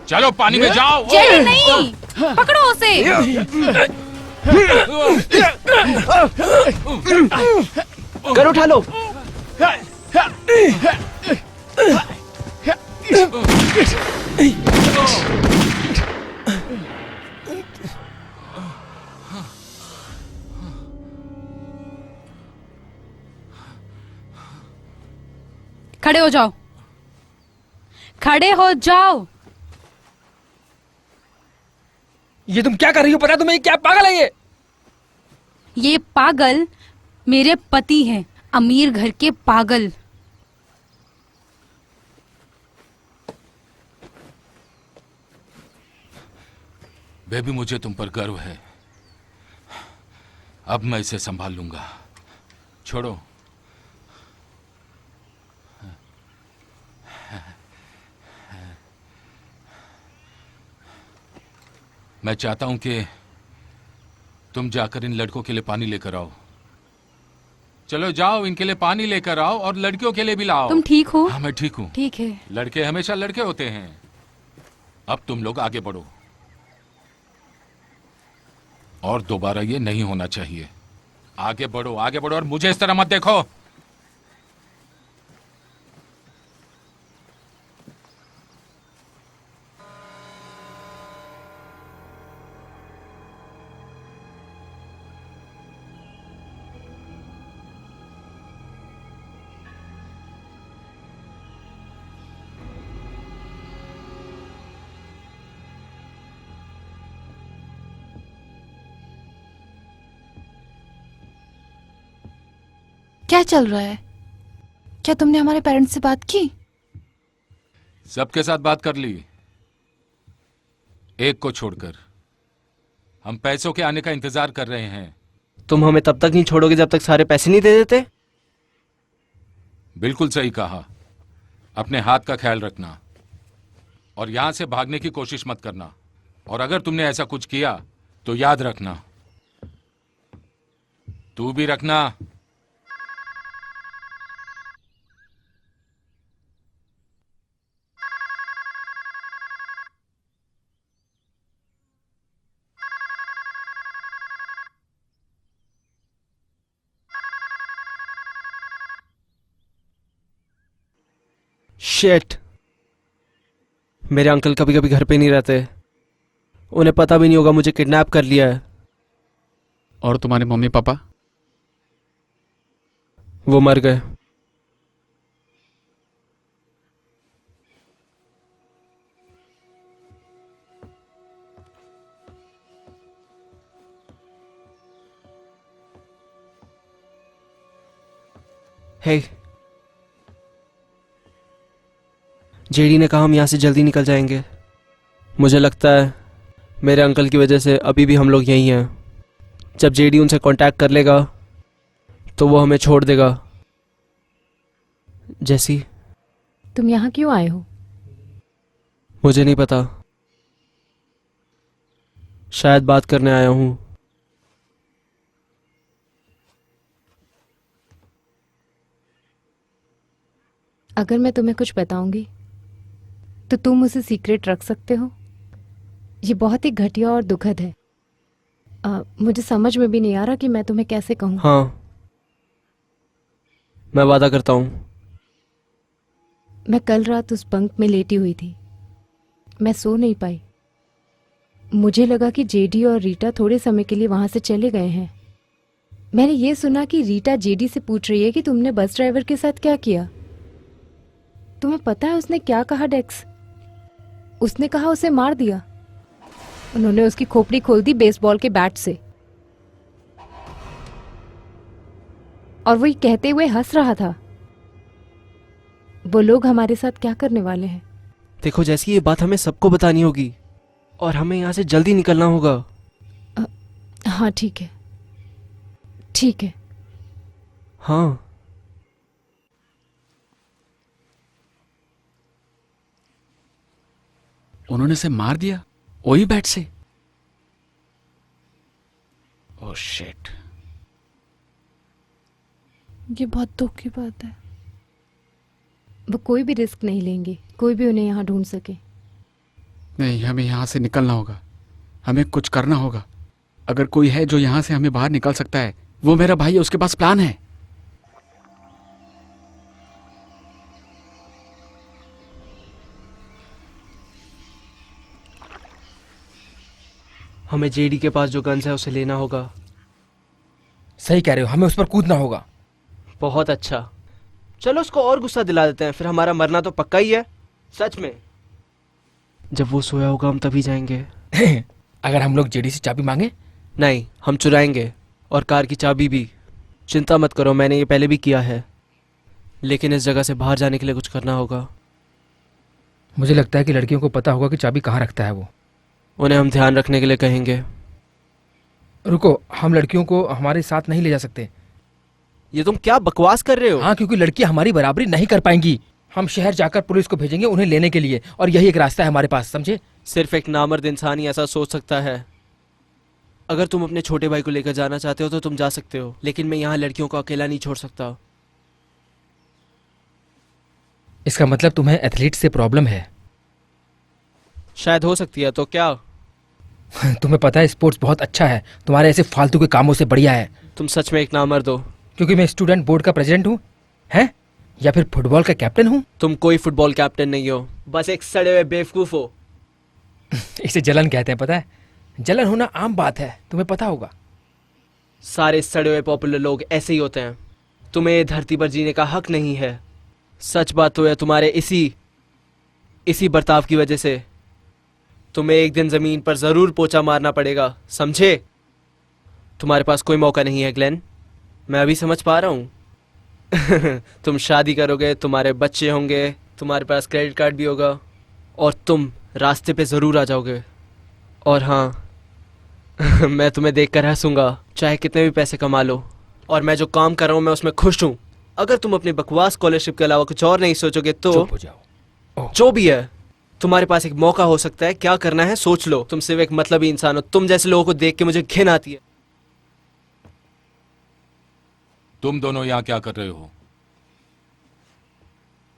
चलो पानी में जाओ। जेडी नहीं, पकड़ो उसे। कर उठा लो। खड़े हो जाओ, खड़े हो जाओ। ये तुम क्या कर रही हो? पता है तुम्हें? क्या पागल है ये? ये पागल मेरे पति हैं, अमीर घर के पागल। बेबी, मुझे तुम पर गर्व है। अब मैं इसे संभाल लूंगा। छोड़ो। मैं चाहता हूं कि तुम जाकर इन लड़कों के लिए पानी लेकर आओ। चलो जाओ, इनके लिए पानी लेकर आओ और लड़कियों के लिए भी लाओ। तुम ठीक हो? हाँ, मैं ठीक हूँ। ठीक है। लड़के हमेशा लड़के होते हैं। अब तुम लोग आगे बढ़ो, और दोबारा ये नहीं होना चाहिए। आगे बढ़ो, आगे बढ़ो, और मुझे इस तरह मत देखो। क्या चल रहा है? क्या तुमने हमारे पेरेंट्स से बात की? सबके साथ बात कर ली, एक को छोड़कर। हम पैसों के आने का इंतजार कर रहे हैं। तुम हमें तब तक नहीं छोड़ोगे जब तक सारे पैसे नहीं दे देते? बिल्कुल सही कहा। अपने हाथ का ख्याल रखना और यहां से भागने की कोशिश मत करना। और अगर तुमने ऐसा कुछ किया तो याद रखना, तू भी रखना। शिट, मेरे अंकल कभी कभी घर पे नहीं रहते। उन्हें पता भी नहीं होगा मुझे किडनैप कर लिया है। और तुम्हारे मम्मी पापा? वो मर गए। हे, जेडी ने कहा हम यहाँ से जल्दी निकल जाएंगे। मुझे लगता है मेरे अंकल की वजह से अभी भी हम लोग यहीं हैं। जब जेडी उनसे कांटेक्ट कर लेगा तो वो हमें छोड़ देगा। जैसी, तुम यहाँ क्यों आए हो? मुझे नहीं पता, शायद बात करने आया हूँ। अगर मैं तुम्हें कुछ बताऊंगी तो तुम उसे सीक्रेट रख सकते हो? ये बहुत ही घटिया और दुखद है। मुझे समझ में भी नहीं आ रहा कि मैं तुम्हें कैसे कहूँ। हाँ, मैं वादा करता हूँ। मैं कल रात उस बंक में लेटी हुई थी। मैं सो नहीं पाई। मुझे लगा कि जेडी और रीटा थोड़े समय के लिए वहां से चले गए हैं। मैंने ये सुना कि रीटा जेडी से पूछ रही है कि तुमने बस ड्राइवर के साथ क्या किया। तुम्हें पता है उसने क्या कहा डेक्स? उसने कहा उसे मार दिया। उन्होंने उसकी खोपड़ी खोल दी बेसबॉल के बैट से, और वो ये कहते हुए हंस रहा था। वो लोग हमारे साथ क्या करने वाले हैं? देखो, जैसी ये बात हमें सबको बतानी होगी और हमें यहाँ से जल्दी निकलना होगा। हाँ ठीक है, ठीक है। हाँ, उन्होंने से मार दिया वही बैट से? ओह शिट, ये बहुत दुख की बात है। वो कोई भी रिस्क नहीं लेंगे, कोई भी उन्हें यहाँ ढूंढ सके। नहीं, हमें यहाँ से निकलना होगा। हमें कुछ करना होगा। अगर कोई है जो यहाँ से हमें बाहर निकाल सकता है, वो मेरा भाई है, उसके पास प्लान है। हमें जेडी के पास जो गन्स है उसे लेना होगा। सही कह रहे हो, हमें उस पर कूदना होगा। बहुत अच्छा, चलो उसको और गुस्सा दिला देते हैं, फिर हमारा मरना तो पक्का ही है। सच में, जब वो सोया होगा हम तभी जाएंगे। अगर हम लोग जेडी से चाबी मांगे? नहीं, हम चुराएंगे, और कार की चाबी भी। चिंता मत करो, मैंने ये पहले भी किया है। लेकिन इस जगह से बाहर जाने के लिए कुछ करना होगा। मुझे लगता है कि लड़कियों को पता होगा कि चाबी कहाँ रखता है वो। उन्हें हम ध्यान रखने के लिए कहेंगे। रुको, हम लड़कियों को हमारे साथ नहीं ले जा सकते। ये तुम क्या बकवास कर रहे हो? हाँ, क्योंकि लड़की हमारी बराबरी नहीं कर पाएंगी। हम शहर जाकर पुलिस को भेजेंगे उन्हें लेने के लिए, और यही एक रास्ता है हमारे पास, समझे? सिर्फ एक नामर्द इंसान ही ऐसा सोच सकता है। अगर तुम अपने छोटे भाई को लेकर जाना चाहते हो तो तुम जा सकते हो, लेकिन मैं यहाँ लड़कियों को अकेला नहीं छोड़ सकता। इसका मतलब तुम्हें एथलीट से प्रॉब्लम है? शायद हो सकती है, तो क्या? तुम्हें पता है स्पोर्ट्स बहुत अच्छा है, तुम्हारे ऐसे फालतू के कामों से बढ़िया है। तुम सच में एक नामर्द हो। क्योंकि मैं स्टूडेंट बोर्ड का प्रेसिडेंट हूँ, हैं? या फिर फुटबॉल का कैप्टन हूँ? तुम कोई फुटबॉल कैप्टन नहीं हो, बस एक सड़े हुए बेवकूफ हो। इसे जलन कहते हैं, पता है? जलन होना आम बात है, तुम्हें पता होगा। सारे सड़े हुए पॉपुलर लोग ऐसे ही होते हैं। तुम्हें ये धरती पर जीने का हक नहीं है। सच बात तो है, तुम्हारे इसी बर्ताव की वजह से तुम्हें एक दिन जमीन पर जरूर पोछा मारना पड़ेगा, समझे? तुम्हारे पास कोई मौका नहीं है ग्लेन, मैं अभी समझ पा रहा हूँ। तुम शादी करोगे, तुम्हारे बच्चे होंगे, तुम्हारे पास क्रेडिट कार्ड भी होगा और तुम रास्ते पे ज़रूर आ जाओगे। और हाँ मैं तुम्हें देखकर हंसूंगा चाहे कितने भी पैसे कमा लो। और मैं जो काम कर रहा हूँ मैं उसमें खुश हूँ। अगर तुम अपनी बकवास स्कॉलरशिप के अलावा कुछ और नहीं सोचोगे तो चुप हो जाओ। जो भी है, तुम्हारे पास एक मौका हो सकता है। क्या करना है सोच लो। तुम सिर्फ एक मतलबी इंसान हो। तुम जैसे लोगों को देख के मुझे घिन आती है। तुम दोनों यहाँ क्या कर रहे हो?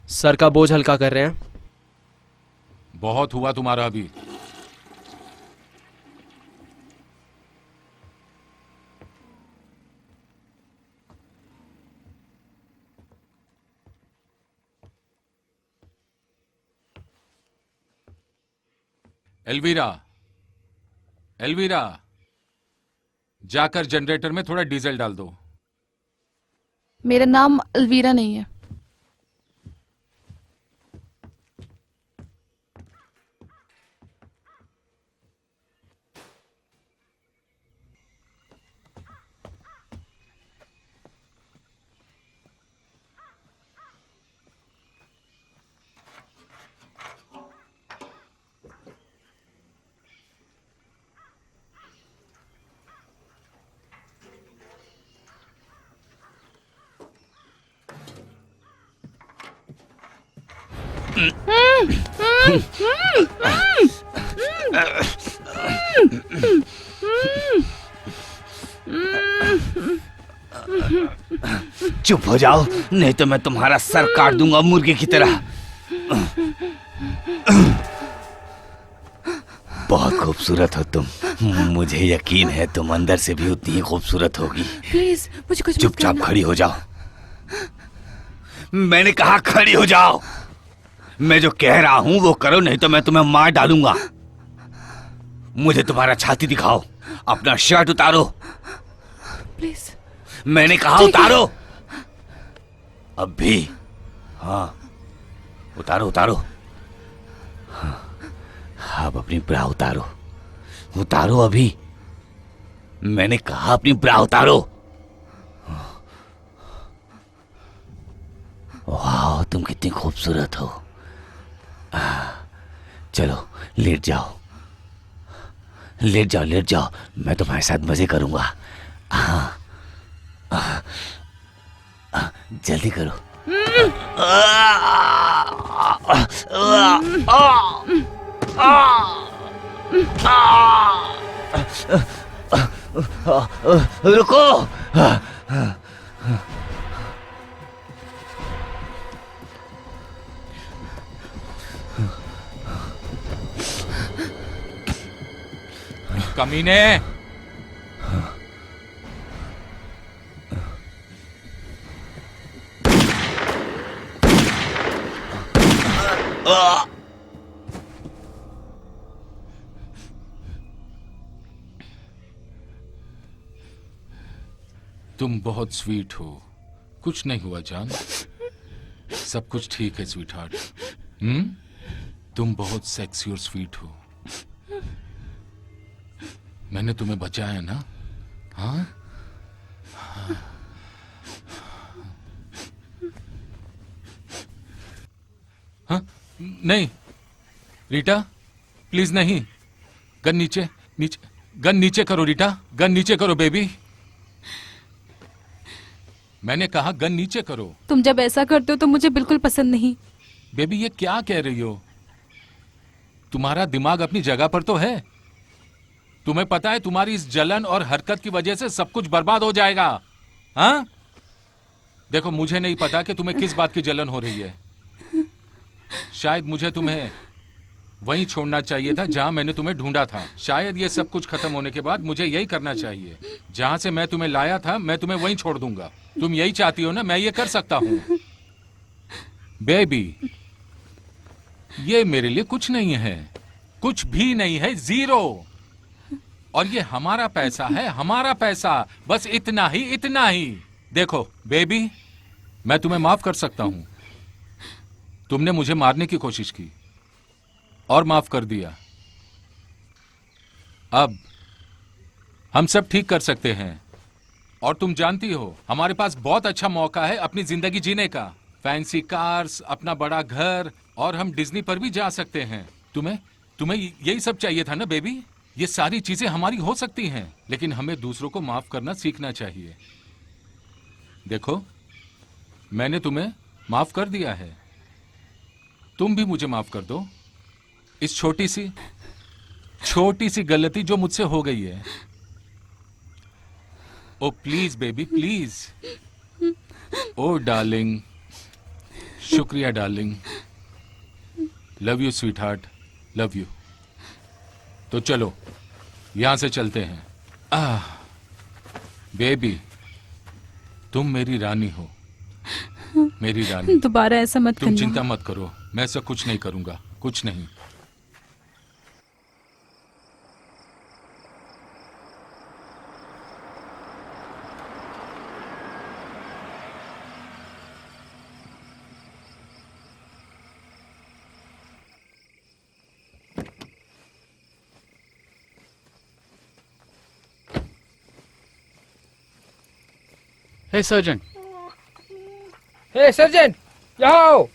सर का बोझ हल्का कर रहे हैं। बहुत हुआ तुम्हारा अभी। एल्वीरा, एल्वीरा, जाकर जनरेटर में थोड़ा डीजल डाल दो। मेरा नाम अलवीरा नहीं है। चुप हो जाओ नहीं तो मैं तुम्हारा सर काट दूंगा मुर्गे की तरह। बहुत खूबसूरत हो तुम। मुझे यकीन है तुम अंदर से भी उतनी ही खूबसूरत होगी। प्लीज मुझे कुछ मत चुपचाप करना। खड़ी हो जाओ। मैंने कहा खड़ी हो जाओ। मैं जो कह रहा हूं वो करो नहीं तो मैं तुम्हें मार डालूंगा। मुझे तुम्हारा छाती दिखाओ। अपना शर्ट उतारो। प्लीज। मैंने कहा ठीक है। उतारो। अब भी। हाँ उतारो उतारो। हाँ, अब अपनी ब्रा उतारो। उतारो अभी। मैंने कहा अपनी ब्रा उतारो। वाह तुम कितनी खूबसूरत हो। चलो लेट जाओ लेट जाओ लेट जाओ। मैं तुम्हारे साथ मजे करूंगा। जल्दी करो। रुको। कमीने, तुम बहुत स्वीट हो। कुछ नहीं हुआ जान। सब कुछ ठीक है स्वीट हार्ट। तुम बहुत सेक्सी और स्वीट हो। मैंने तुम्हें बचाया ना? हाँ हाँ नहीं रीटा प्लीज नहीं। गन नीचे नीचे। गन नीचे करो रीटा। गन नीचे करो बेबी। मैंने कहा गन नीचे करो। तुम जब ऐसा करते हो तो मुझे बिल्कुल पसंद नहीं। बेबी ये क्या कह रही हो? तुम्हारा दिमाग अपनी जगह पर तो है। तुम्हें पता है तुम्हारी इस जलन और हरकत की वजह से सब कुछ बर्बाद हो जाएगा। हाँ देखो मुझे नहीं पता कि तुम्हें किस बात की जलन हो रही है। शायद मुझे तुम्हें वहीं छोड़ना चाहिए था जहां मैंने तुम्हें ढूंढा था। शायद ये सब कुछ खत्म होने के बाद मुझे यही करना चाहिए। जहां से मैं तुम्हें लाया था मैं तुम्हें वहीं छोड़ दूंगा। तुम यही चाहती हो ना? मैं ये कर सकता हूं। बेबी ये मेरे लिए कुछ नहीं है। कुछ भी नहीं है। जीरो। और ये हमारा पैसा है। हमारा पैसा। बस इतना ही इतना ही। देखो बेबी मैं तुम्हें माफ कर सकता हूं। तुमने मुझे मारने की कोशिश की और माफ कर दिया। अब हम सब ठीक कर सकते हैं। और तुम जानती हो हमारे पास बहुत अच्छा मौका है अपनी जिंदगी जीने का। फैंसी कार्स, अपना बड़ा घर, और हम डिज्नी पर भी जा सकते हैं। तुम्हें तुम्हें यही सब चाहिए था ना बेबी? ये सारी चीजें हमारी हो सकती हैं, लेकिन हमें दूसरों को माफ करना सीखना चाहिए। देखो, मैंने तुम्हें माफ कर दिया है, तुम भी मुझे माफ कर दो इस छोटी सी गलती जो मुझसे हो गई है। Oh please baby, please. Oh darling, शुक्रिया darling, love you sweetheart, love you. तो चलो यहां से चलते हैं। बेबी, तुम मेरी रानी हो, मेरी रानी। दोबारा ऐसा मत तुम करना। चिंता मत करो, मैं ऐसा कुछ नहीं करूंगा, कुछ नहीं। हे सर्जन, हे सर्जन, यहाँ आओ।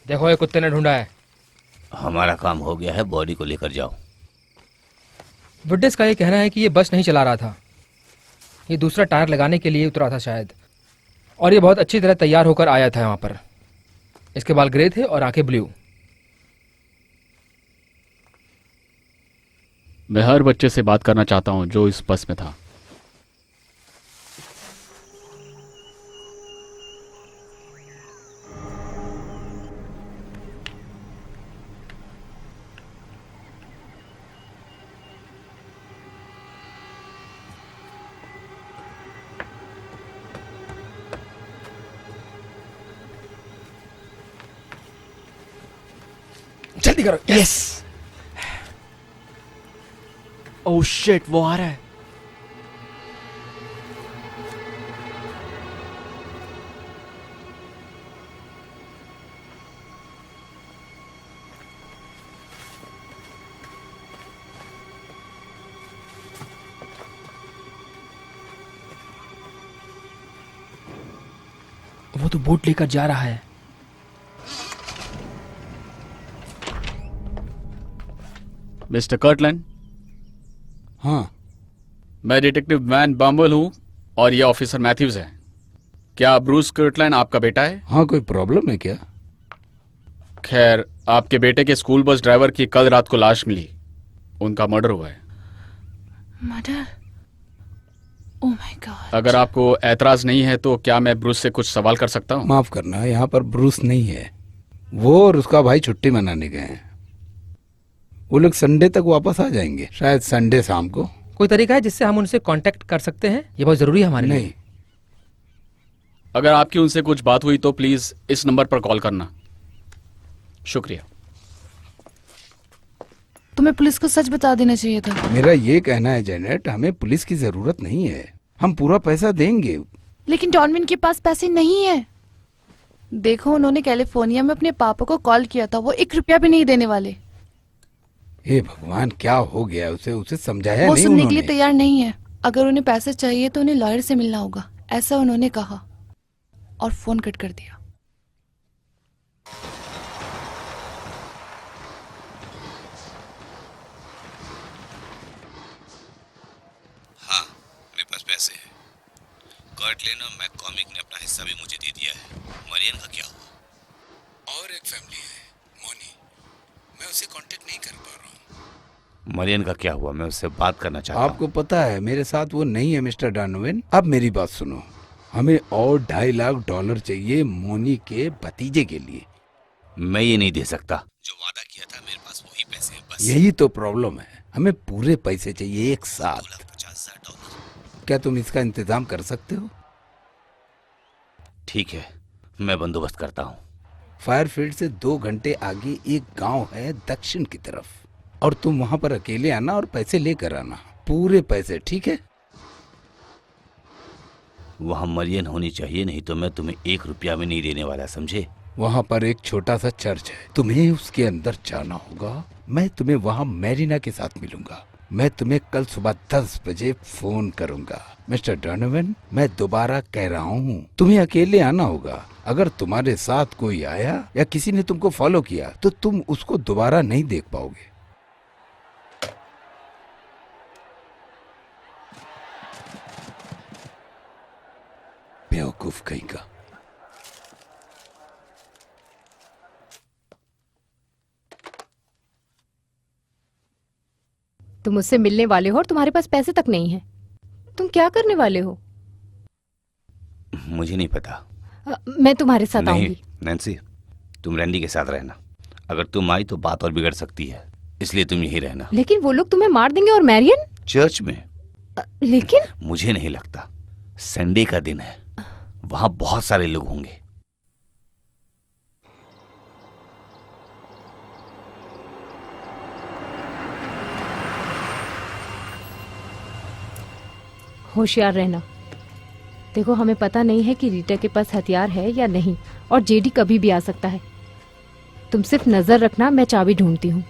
देखो, ये कुत्ते ने ढूंढा है। हमारा काम हो गया है, बॉडी को लेकर जाओ। विटनेस का ये कहना है कि ये बस नहीं चला रहा था, ये दूसरा टायर लगाने के लिए उतरा था शायद, और ये बहुत अच्छी तरह तैयार होकर आया था यहाँ पर। इसके बाल ग्रे थे और आंखें ब्लू। मैं हर बच्चे से बात करना चाहता हूं जो इस बस में था। जल्दी करो। यस। ओह शिट, वो आ रहा है। वो तो बोट लेकर जा रहा है। Mister Kirtland. हाँ, मैं डिटेक्टिव मैन बम्बल हूं और ये ऑफिसर मैथ्यूज है। क्या ब्रूस कर्टलैंड आपका बेटा है? हाँ, कोई प्रॉब्लम है क्या? खैर, आपके बेटे के स्कूल बस ड्राइवर की कल रात को लाश मिली, उनका मर्डर हुआ है। मर्डर? Oh my God. अगर आपको ऐतराज नहीं है तो क्या मैं ब्रूस से कुछ सवाल कर सकता हूँ? माफ करना, यहाँ पर ब्रूस नहीं है। वो और उसका भाई छुट्टी मनाने गए हैं। वो लोग संडे तक वापस आ जाएंगे, शायद संडे शाम को। कोई तरीका है जिससे हम उनसे कांटेक्ट कर सकते हैं? ये बहुत जरूरी है हमारे लिए। नहीं, अगर आपकी उनसे कुछ बात हुई तो प्लीज इस नंबर पर कॉल करना। शुक्रिया। तुम्हें पुलिस को सच बता देना चाहिए था। मेरा ये कहना है जेनेट, हमें पुलिस की जरूरत नहीं है, हम पूरा पैसा देंगे। लेकिन डॉनविन के पास पैसे नहीं है। देखो, उन्होंने कैलिफोर्निया में अपने पापा को कॉल किया था, वो 1 रुपया भी नहीं देने वाले। हे भगवान, क्या हो गया उसे? उसे समझाया वो नहीं सुनने के लिए उन्होंने? तैयार नहीं है। अगर उन्हें पैसे चाहिए तो उन्हें लॉयर से मिलना होगा, ऐसा उन्होंने कहा और फोन कट कर दिया। हाँ, मेरे पास पैसे हैं। कर्टलैंड और मैककॉमिक ने अपना हिस्सा भी मुझे दे दिया है। मरियन का क्या हुआ? और एक फैमिली है, मोनी। मैं उसे कांटेक्ट नहीं कर पा रहा हूँ। मरियन का क्या हुआ? मैं उससे बात करना चाहता हूँ। आपको पता है मेरे साथ वो नहीं है मिस्टर डॉनोवन। अब मेरी बात सुनो, हमें और $2.5 लाख चाहिए मोनी के भतीजे के लिए। मैं ये नहीं दे सकता। जो वादा किया था मेरे पास वही पैसे हैं बस। यही तो प्रॉब्लम है, हमें पूरे पैसे चाहिए एक साथ। $2,50,000। क्या तुम इसका इंतजाम कर सकते हो? ठीक है, मैं बंदोबस्त करता हूँ। फायरफील्ड से 2 घंटे आगे एक गांव है दक्षिण की तरफ, और तुम वहां पर अकेले आना और पैसे लेकर आना, पूरे पैसे, ठीक है? वहाँ मरियन होनी चाहिए, नहीं तो मैं तुम्हें 1 रुपया भी नहीं देने वाला, समझे? वहां पर एक छोटा सा चर्च है, तुम्हें उसके अंदर जाना होगा। मैं तुम्हें वहां मैरिना के साथ मिलूंगा। मैं तुम्हें कल सुबह 10 बजे फोन करूंगा। मिस्टर डोनोवन, मैं दोबारा कह रहा हूँ, तुम्हें अकेले आना होगा। अगर तुम्हारे साथ कोई आया या किसी ने तुमको फॉलो किया तो तुम उसको दोबारा नहीं देख पाओगे। बेवकूफ कहीं का। तुम मुझसे मिलने वाले हो और तुम्हारे पास पैसे तक नहीं है। तुम क्या करने वाले हो? मुझे नहीं पता। मैं तुम्हारे साथ नहीं आऊंगी। नैन्सी, तुम रैंडी के साथ रहना। अगर तुम आई तो बात और बिगड़ सकती है, इसलिए तुम यहीं रहना। लेकिन वो लोग तुम्हें मार देंगे। और मैरियन? चर्च में? लेकिन मुझे नहीं लगता। संडे का दिन है, वहां बहुत सारे लोग होंगे। होशियार रहना। देखो, हमें पता नहीं है कि रीटा के पास हथियार है या नहीं, और जेडी कभी भी आ सकता है। तुम सिर्फ नजर रखना, मैं चाबी ढूंढती हूँ।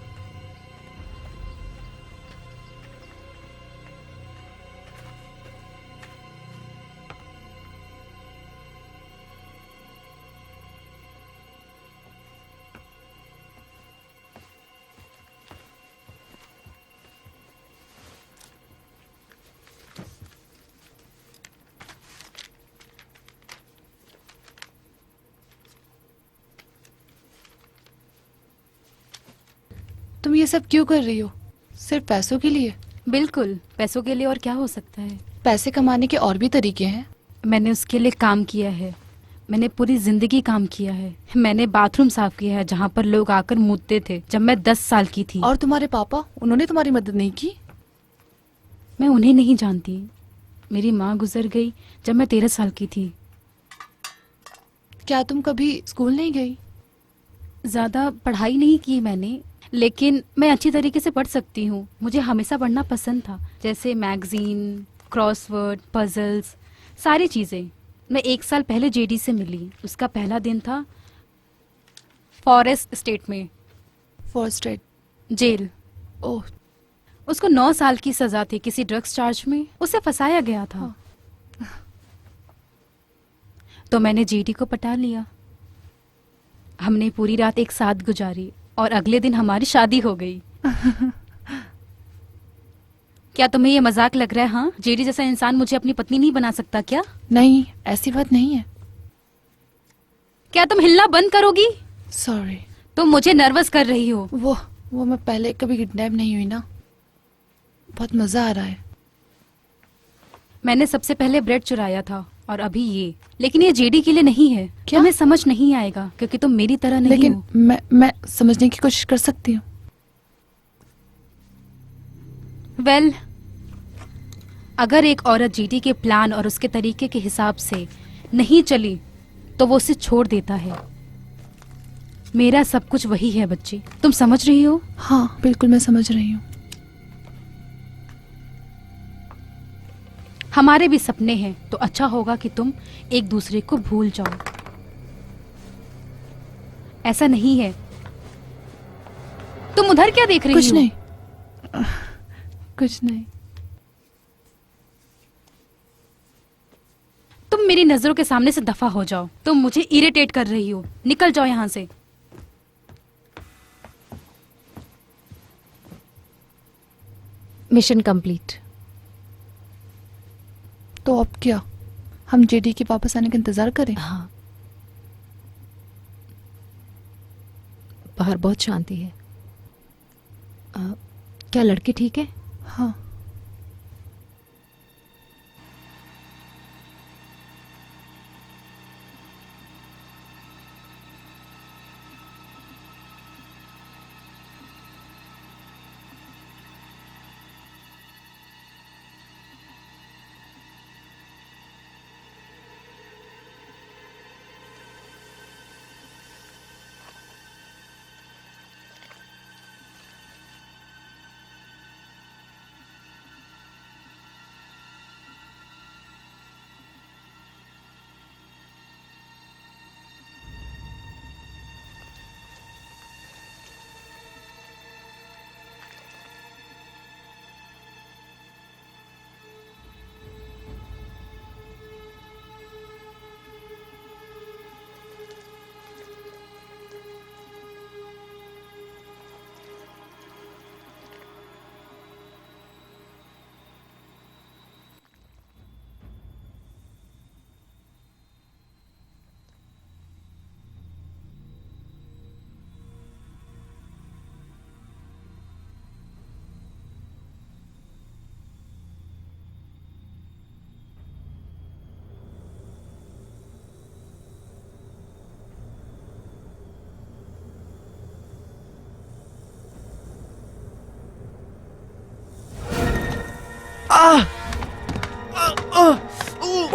तुम ये सब क्यों कर रही हो? सिर्फ पैसों के लिए? बिल्कुल, पैसों के लिए। और क्या हो सकता है? पैसे कमाने के और भी तरीके हैं। मैंने उसके लिए काम किया है। मैंने पूरी जिंदगी काम किया है। मैंने बाथरूम साफ किया है जहाँ पर लोग आकर मुतते थे जब मैं 10 साल की थी। और तुम्हारे पापा, उन्होंने तुम्हारी मदद नहीं की? मैं उन्हें नहीं जानती। मेरी माँ गुजर गई जब मैं 13 साल की थी। क्या तुम कभी स्कूल नहीं गई? ज़्यादा पढ़ाई नहीं की मैंने, लेकिन मैं अच्छी तरीके से पढ़ सकती हूँ। मुझे हमेशा पढ़ना पसंद था, जैसे मैगजीन, क्रॉसवर्ड, पजल्स, सारी चीज़ें। मैं 1 साल पहले जेडी से मिली। उसका पहला दिन था फॉरेस्ट स्टेट में फॉरेस्ट स्टेट जेल। ओह, उसको 9 साल की सजा थी किसी ड्रग्स चार्ज में। उसे फंसाया गया था। तो मैंने जेडी को पटा लिया। हमने पूरी रात एक साथ गुजारी और अगले दिन हमारी शादी हो गई। क्या तुम्हें ये मजाक लग रहा है? हाँ, जेडी जैसा इंसान मुझे अपनी पत्नी नहीं बना सकता क्या? नहीं, ऐसी बात नहीं है। क्या तुम हिलना बंद करोगी? सॉरी। तुम मुझे नर्वस कर रही हो। वो मैं पहले कभी किडनैप नहीं हुई ना। बहुत मजा आ रहा है। मैंने सबसे पहले ब्रेड चुराया था और अभी ये। लेकिन ये जेडी के लिए नहीं है। क्या? तुम्हें समझ नहीं आएगा क्योंकि तुम मेरी तरह नहीं लेकिन हो। मैं समझने की कोशिश कर सकती हूँ। वेल, अगर एक औरत जेडी के प्लान और उसके तरीके के हिसाब से नहीं चली तो वो उसे छोड़ देता है। मेरा सब कुछ वही है बच्ची। तुम समझ रही हो? हाँ, बिल्कुल मैं समझ रही हूँ। हमारे भी सपने हैं, तो अच्छा होगा कि तुम एक दूसरे को भूल जाओ। ऐसा नहीं है। तुम उधर क्या देख रही हो? कुछ नहीं, कुछ नहीं। तुम मेरी नजरों के सामने से दफा हो जाओ। तुम मुझे इरिटेट कर रही हो। निकल जाओ यहां से। Mission complete. तो अब क्या, हम जेडी के वापस आने का इंतजार करें? हाँ, बाहर बहुत शांति है। क्या लड़की ठीक है? हाँ।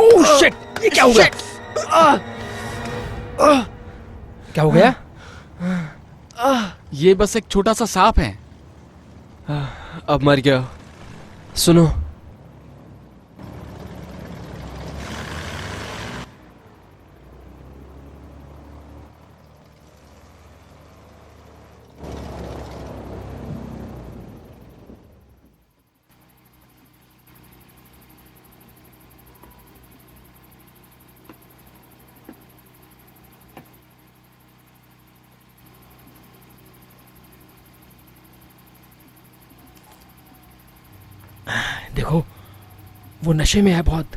ओह शिट, ये क्या हो गया? क्या हो गया? ये बस एक छोटा सा सांप है। अब मर गया। सुनो, देखो, वो नशे में है बहुत।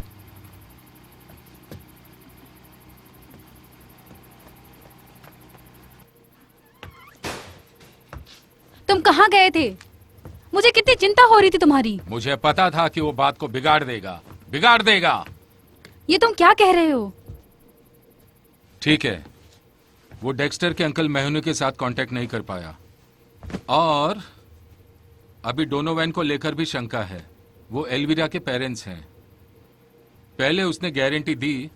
तुम कहाँ गए थे? मुझे कितनी चिंता हो रही थी तुम्हारी। मुझे पता था कि वो बात को बिगाड़ देगा, बिगाड़ देगा। ये तुम क्या कह रहे हो? ठीक है, वो डेक्स्टर के अंकल मेहनू के साथ कांटेक्ट नहीं कर पाया और अभी डोनोवैन को लेकर भी शंका है। वो एल्विरा के पेरेंट्स हैं। पहले उसने गारंटी दी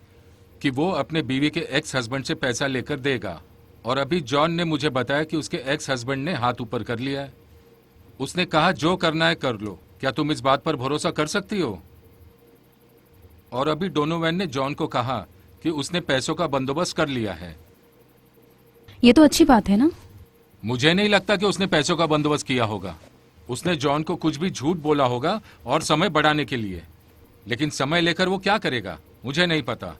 कि वो अपने बीवी के एक्स हस्बैंड से पैसा लेकर देगा और अभी जॉन ने मुझे बताया कि उसके एक्स हस्बैंड ने हाथ ऊपर कर लिया है। उसने कहा जो करना है कर लो। क्या तुम इस बात पर भरोसा कर सकती हो? और अभी डोनोवैन ने जॉन को कहा कि उसने पैसों का बंदोबस्त कर लिया है। ये तो अच्छी बात है ना। मुझे नहीं लगता कि उसने पैसों का बंदोबस्त किया होगा। उसने जॉन को कुछ भी झूठ बोला होगा और समय बढ़ाने के लिए, लेकिन समय लेकर वो क्या करेगा मुझे नहीं पता।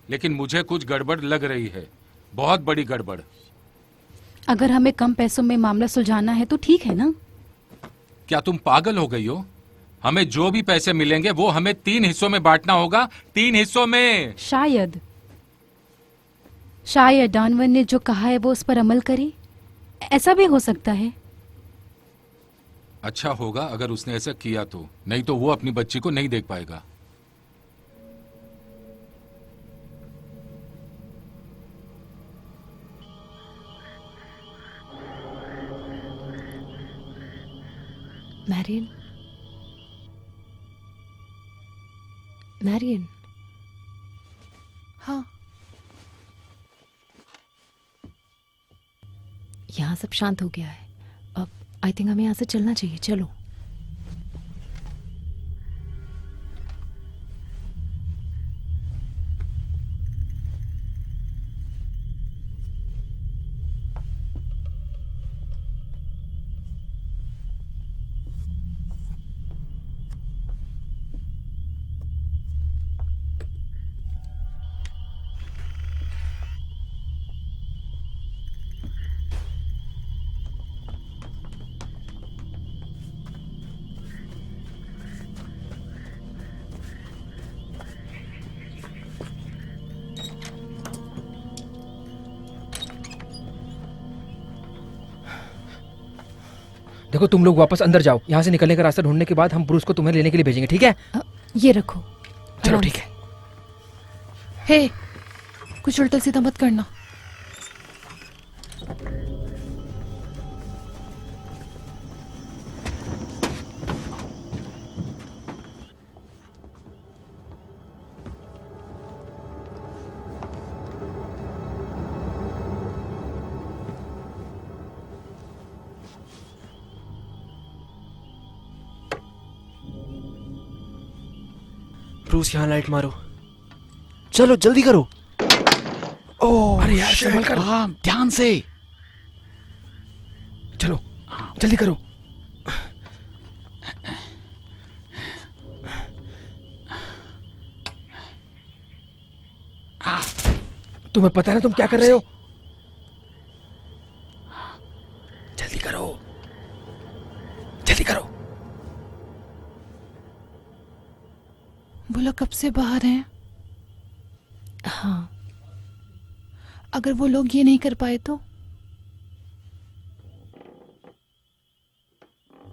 लेकिन मुझे कुछ गड़बड़ लग रही है, बहुत बड़ी गड़बड़। अगर हमें कम पैसों में मामला सुलझाना है तो ठीक है ना। क्या तुम पागल हो गई हो? हमें जो भी पैसे मिलेंगे वो हमें 3 हिस्सों में बांटना होगा। 3 हिस्सों में। शायद डॉनवन ने जो कहा है वो उस पर अमल करे, ऐसा भी हो सकता है। अच्छा होगा अगर उसने ऐसा किया तो, नहीं तो वो अपनी बच्ची को नहीं देख पाएगा। Marion, Marion. हाँ, यहाँ सब शांत हो गया है। अब आई थिंक हमें यहाँ से चलना चाहिए। चलो। देखो, तुम लोग वापस अंदर जाओ। यहाँ से निकलने का रास्ता ढूंढने के बाद हम ब्रूस को तुम्हें लेने के लिए भेजेंगे, ठीक है? ये रखो। चलो आराम ठीक से। है। हे, कुछ उल्टा सीधा मत करना। ब्रूस यहाँ लाइट मारो। चलो जल्दी करो। ओह अरे यार, संभल कर। हाँ, ध्यान से। चलो जल्दी करो। तुम्हें पता है ना तुम क्या कर रहे हो? जल्दी करो, जल्दी करो। वो लोग कब से बाहर हैं? हाँ, अगर वो लोग ये नहीं कर पाए तो?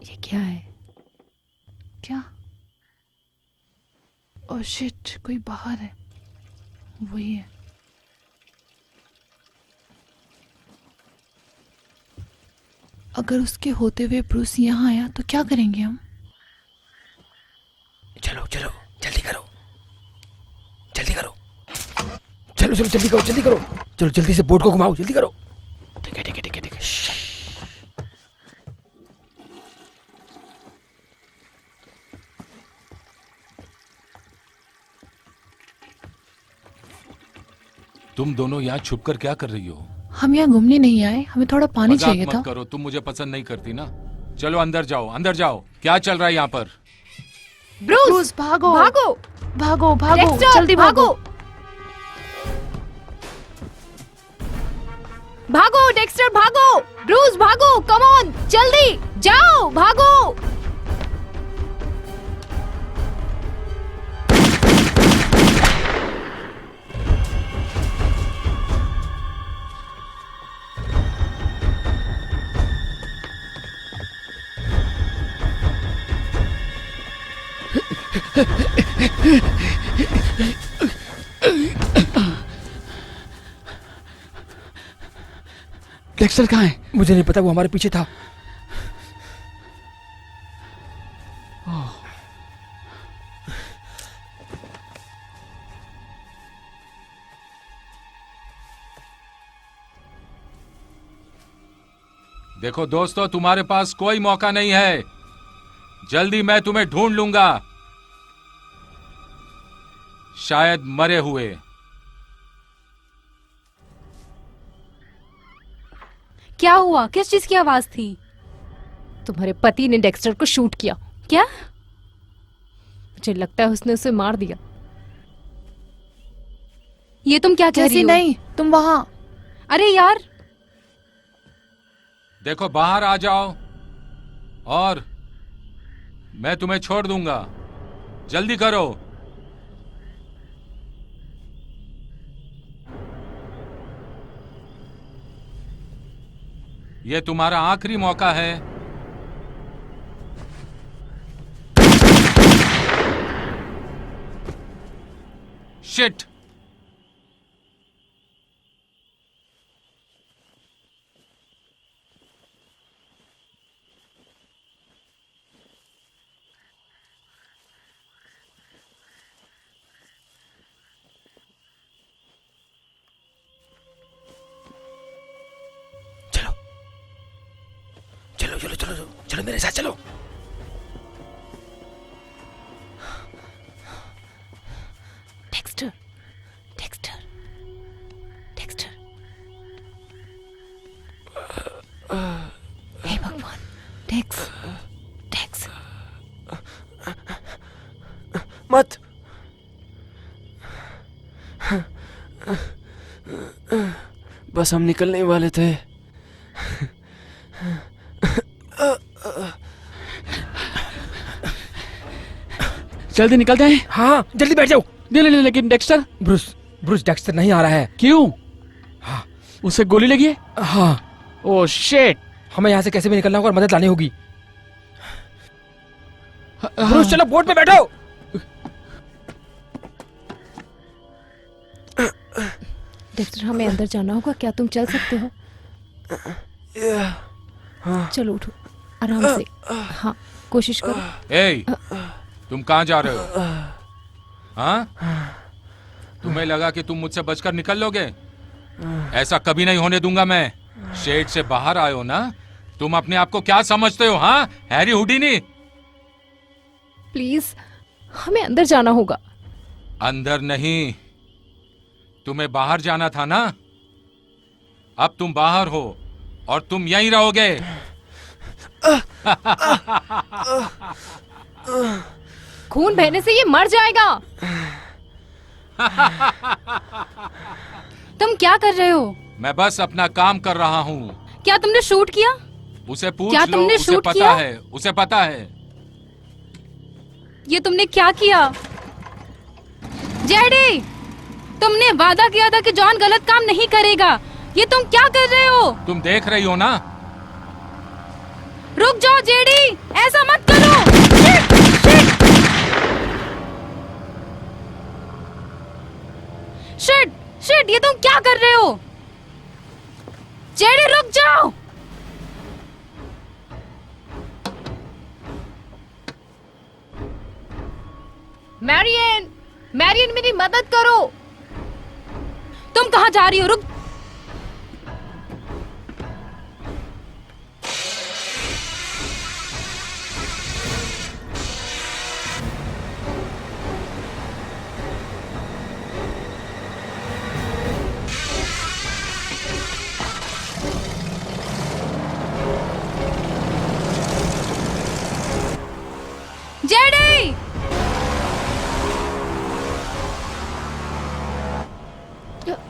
ये क्या है? क्या? ओह शिट, कोई बाहर है। वही है। अगर उसके होते हुए ब्रूस यहाँ आया तो क्या करेंगे हम? चलो चलो जल्दी करो। चलो चलो जल्दी करो जल्दी करो, चलो जल्दी से बोट को घुमाओ, जल्दी करो। ठीक है ठीक है ठीक है ठीक है। तुम दोनों यहाँ छुप कर क्या कर रही हो? हम यहाँ घूमने नहीं आए, हमें थोड़ा पानी मजाक चाहिए मत था। करो, तुम मुझे पसंद नहीं करती ना। चलो अंदर जाओ अंदर जाओ, क्या चल रहा है यहाँ पर? ब्रूस भागो भागो भागो भागो, डेक्स्टर, जल्दी भागो। भागो डेक्स्टर भागो, ब्रूस भागो, कम ऑन जल्दी जाओ भागो। डेक्स्टर कहाँ है? मुझे नहीं पता, वो हमारे पीछे था। देखो दोस्तों, तुम्हारे पास कोई मौका नहीं है, जल्दी मैं तुम्हें ढूंढ लूंगा। शायद मरे हुए। क्या हुआ? किस चीज की आवाज थी? तुम्हारे पति ने डेक्स्टर को शूट किया। क्या? मुझे लगता है उसने उसे मार दिया। ये तुम क्या कह रही जैसी हो? नहीं, तुम वहाँ। अरे यार, देखो बाहर आ जाओ और मैं तुम्हें छोड़ दूंगा, जल्दी करो। ये तुम्हारा आखिरी मौका है। शिट! चलो चलो चलो चलो चलो मेरे साथ चलो। डेक्स्टर डेक्स्टर डेक्स्टर, हे भगवान, डेक्स डेक्स मत। बस हम निकलने ही वाले थे। जल्दी निकलते हैं। हाँ जल्दी बैठ जाओ। नहीं नहीं नहीं, लेकिन डेक्स्टर। ब्रूस ब्रूस डेक्स्टर नहीं आ रहा है। क्यों? हाँ उसे गोली लगी है? हाँ, ओह शिट। हमें यहाँ से कैसे भी निकलना होगा और मदद लानी होगी। ब्रूस चलो बोट में बैठो। डेक्स्टर, हमें अंदर जाना होगा, क्या तुम चल सकते हो? चलो उठो आराम से। हाँ कोशिश करो। ए, तुम कहाँ जा रहे हो? हाँ? तुम्हें लगा कि तुम मुझसे बचकर निकल लोगे? ऐसा कभी नहीं होने दूंगा मैं। शेड से बाहर आए हो ना? तुम अपने आप को क्या समझते हो? हाँ, हैरी हुडीनी? प्लीज हमें अंदर जाना होगा। अंदर नहीं, तुम्हें बाहर जाना था ना? अब तुम बाहर हो और तुम यहीं रहोगे। खून बहने से ये मर जाएगा। तुम क्या कर रहे हो? मैं बस अपना काम कर रहा हूँ। क्या तुमने शूट किया? उसे पूछ क्या लो, तुमने उसे शूट पता किया? है, उसे पता है। ये तुमने क्या किया? जेडी, तुमने वादा किया था कि जॉन गलत काम नहीं करेगा। ये तुम क्या कर रहे हो? तुम देख रही हो ना? रुक जाओ जेडी, ऐसा मत करो। शिट, शिट, शिट, शिट, ये तुम क्या कर रहे हो? जेडी रुक जाओ। मैरियन, मैरियन मेरी मदद करो। तुम कहाँ जा रही हो? रुक। जेडी!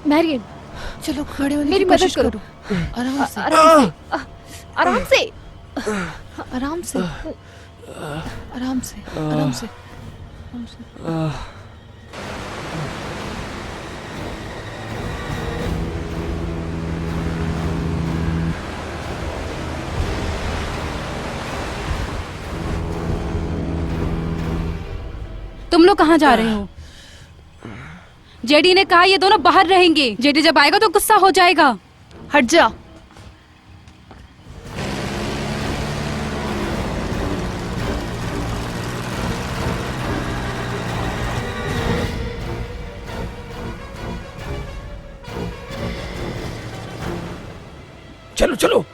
मैरियन, चलो खड़े होने मेरी की मदद कोशिश करो। करो। आराम से, आराम से। आराम से, आराम से, आराम से, आराम से। तुम लोग कहाँ जा रहे हो? जेडी ने कहा ये दोनों बाहर रहेंगे। जेडी जब आएगा तो गुस्सा हो जाएगा। हट जा। चलो चलो।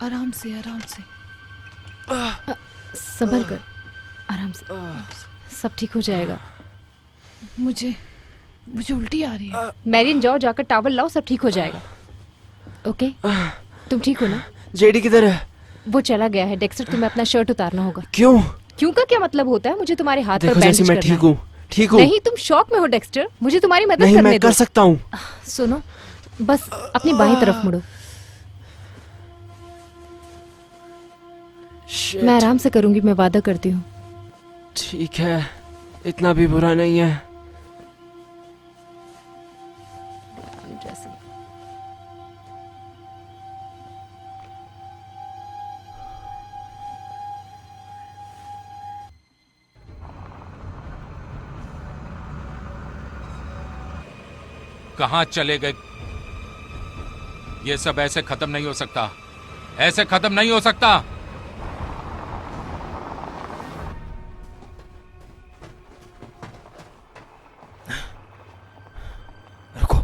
आराम से, आराम से। संभल कर, आराम से। सब ठीक हो जाएगा। मुझे उल्टी आ रही है। मैरियन, जाओ, जाकर टॉवल लाओ, सब ठीक हो जाएगा। ओके? तुम ठीक हो ना? जेडी किधर है? वो चला गया है। डेक्स्टर, तुम्हें अपना शर्ट उतारना होगा। क्यों? क्यों का क्या मतलब होता है? मुझे तुम्हारे हाथ पर देखो बैंडेज जैसे मैं करना ठीक है। हूँ, ठीक हूँ। नहीं, तुम शॉक में हो डेक्स्टर। मुझे तुम्हारी मदद नहीं, करने मैं दो। कर सकता हूँ। सुनो, बस अपनी बाएं तरफ मुड़ो। Shit. मैं आराम से करूंगी, मैं वादा करती हूँ। ठीक है, इतना भी बुरा नहीं है। कहाँ चले गए? ये सब ऐसे खत्म नहीं हो सकता, ऐसे खत्म नहीं हो सकता। रुको।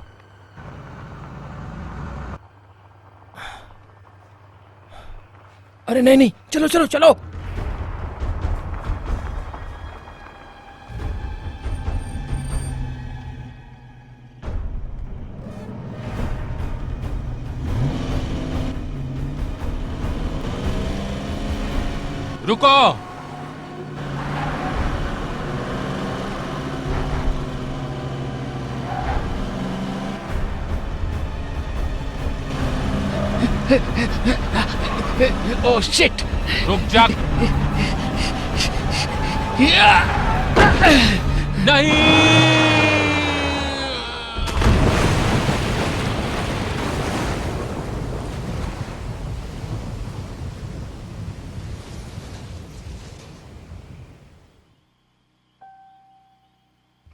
अरे नहीं नहीं, चलो चलो चलो। रुको। Oh shit. रुक जा। नहीं।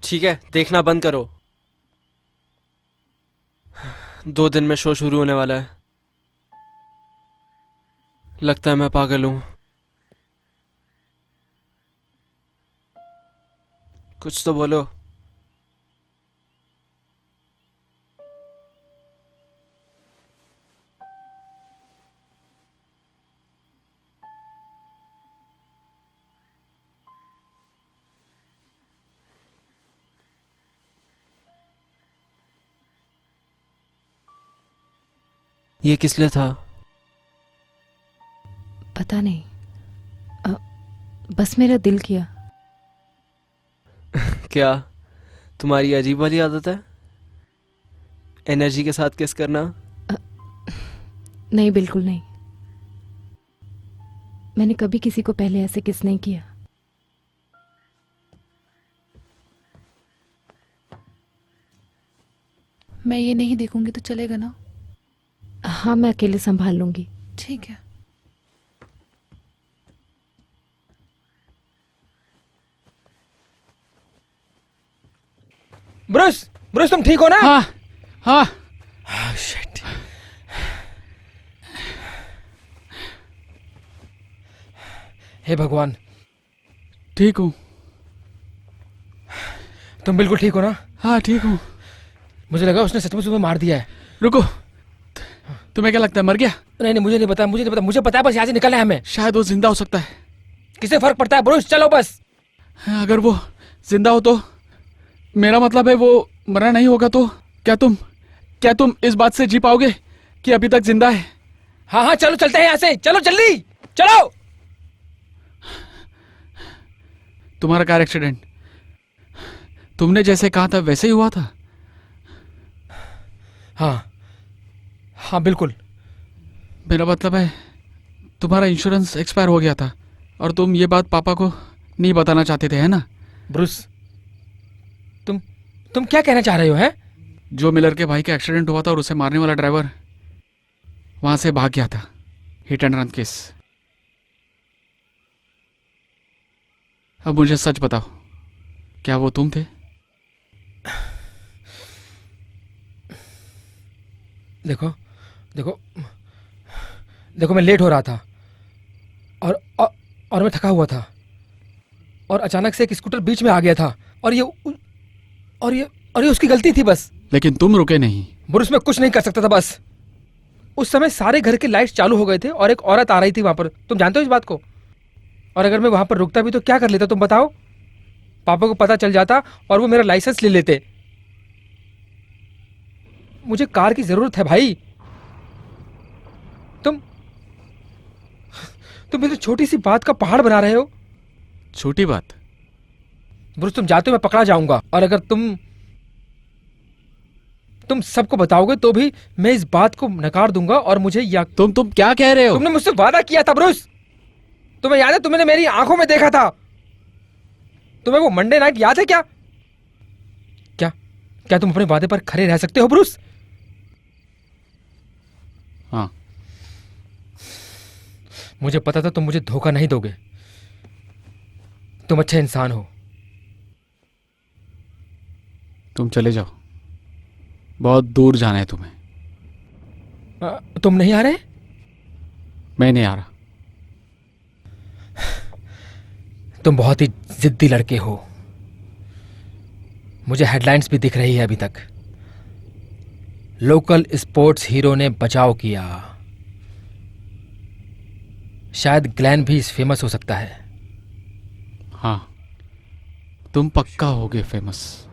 ठीक है, देखना बंद करो। 2 दिन में शो शुरू होने वाला है। लगता है मैं पागल हूं। कुछ तो बोलो। ये किस लिए था? पता नहीं, बस मेरा दिल किया। क्या तुम्हारी अजीब वाली आदत है एनर्जी के साथ किस करना? नहीं, बिल्कुल नहीं। मैंने कभी किसी को पहले ऐसे किस नहीं किया। मैं ये नहीं देखूंगी तो चलेगा ना? हाँ, मैं अकेले संभाल लूंगी। ठीक है। ब्रूस, ब्रूस तुम ठीक हो ना? हाँ हाँ शिट। हे भगवान, ठीक हूँ। तुम बिल्कुल ठीक हो ना? हाँ ठीक हूँ। मुझे लगा उसने सचमुच तुम्हें मार दिया है। रुको, तुम्हें क्या लगता है मर गया? नहीं नहीं, मुझे नहीं पता, मुझे नहीं पता, मुझे पता है बस यहाँ से निकलना है हमें। शायद वो जिंदा हो सकता है। किसे फर्क पड़ता है ब्रूस, चलो बस। अगर वो जिंदा हो तो, मेरा मतलब है वो मरा नहीं होगा तो क्या तुम इस बात से जी पाओगे कि अभी तक जिंदा है? हाँ हाँ चलो चलते हैं यहाँ से, चलो जल्दी चलो। तुम्हारा कार एक्सीडेंट तुमने जैसे कहा था वैसे ही हुआ था? हाँ हाँ बिल्कुल। मेरा मतलब है तुम्हारा इंश्योरेंस एक्सपायर हो गया था और तुम ये बात पापा को नहीं बताना चाहते थे, है ना? ब्रूस, तुम क्या कहना चाह रहे हो? है जो मिलर के भाई का एक्सीडेंट हुआ था और उसे मारने वाला ड्राइवर वहां से भाग गया था, हिट एंड रन केस। अब मुझे सच बताओ, क्या वो तुम थे? देखो देखो देखो, मैं लेट हो रहा था और मैं थका हुआ था और अचानक से एक स्कूटर बीच में आ गया था और ये उसकी गलती थी बस। लेकिन तुम रुके नहीं। ब्रूस, मैं कुछ नहीं कर सकता था बस। उस समय सारे घर के लाइट्स चालू हो गए थे और एक औरत आ रही थी वहां पर, तुम जानते हो इस बात को? और अगर मैं वहां पर रुकता भी तो क्या कर लेता, तुम बताओ? पापा को पता चल जाता और वो मेरा लाइसेंस ले लेते। मुझे कार की जरूरत है भाई। तुम मेरी छोटी सी बात का पहाड़ बना रहे हो। छोटी बात? ब्रूस, तुम जाते हो मैं पकड़ा जाऊंगा और अगर तुम सबको बताओगे तो भी मैं इस बात को नकार दूंगा और मुझे तुम क्या कह रहे हो? तुमने मुझसे वादा किया था ब्रूस, तुम्हें याद है? तुमने मेरी आंखों में देखा था। तुम्हें वो मंडे नाइट याद है क्या? क्या तुम अपने वादे पर खड़े रह सकते हो ब्रूस? हाँ। मुझे पता था तुम मुझे धोखा नहीं दोगे। तुम अच्छे इंसान हो। तुम चले जाओ, बहुत दूर जाना है तुम्हें। तुम नहीं आ रहे? मैं नहीं आ रहा। तुम बहुत ही जिद्दी लड़के हो। मुझे हेडलाइंस भी दिख रही है अभी तक। लोकल स्पोर्ट्स हीरो ने बचाव किया। शायद ग्लेन भी फेमस हो सकता है। हाँ, तुम पक्का होगे फेमस।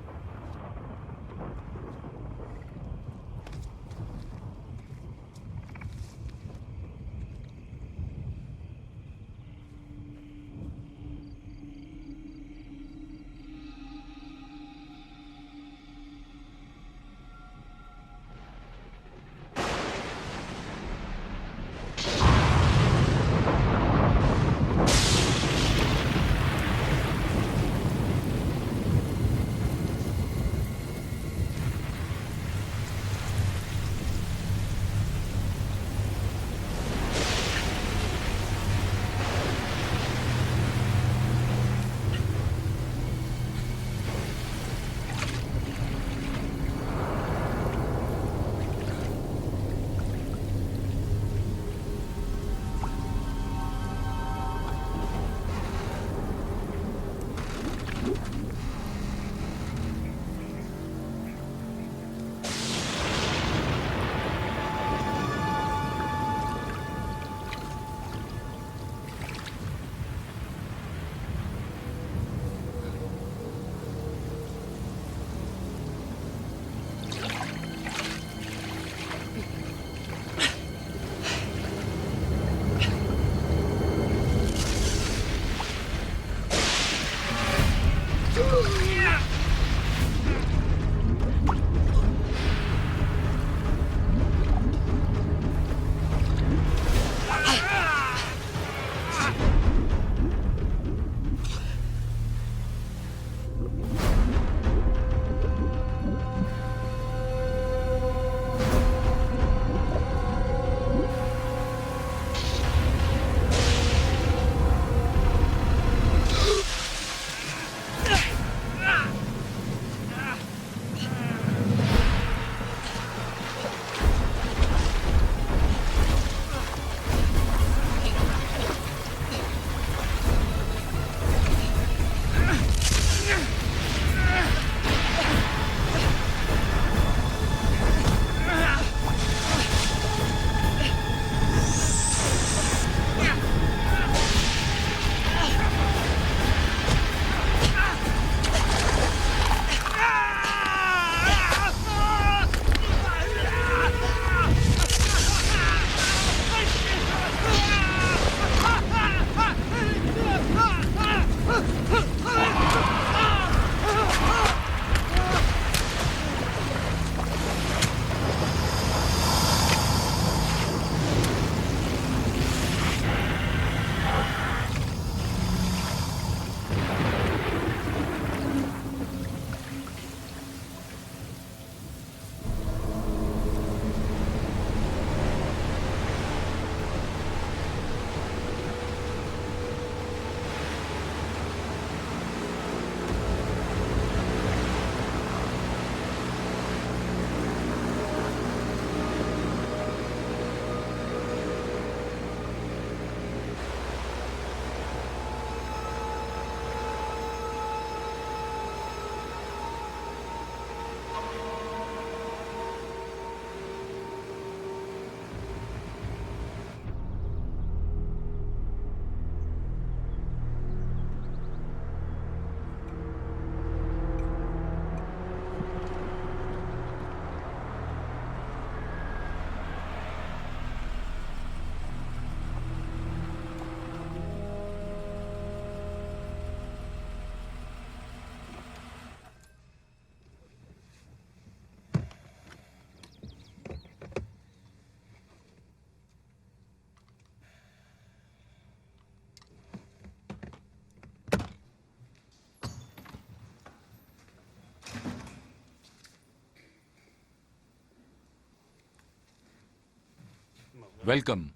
वेलकम।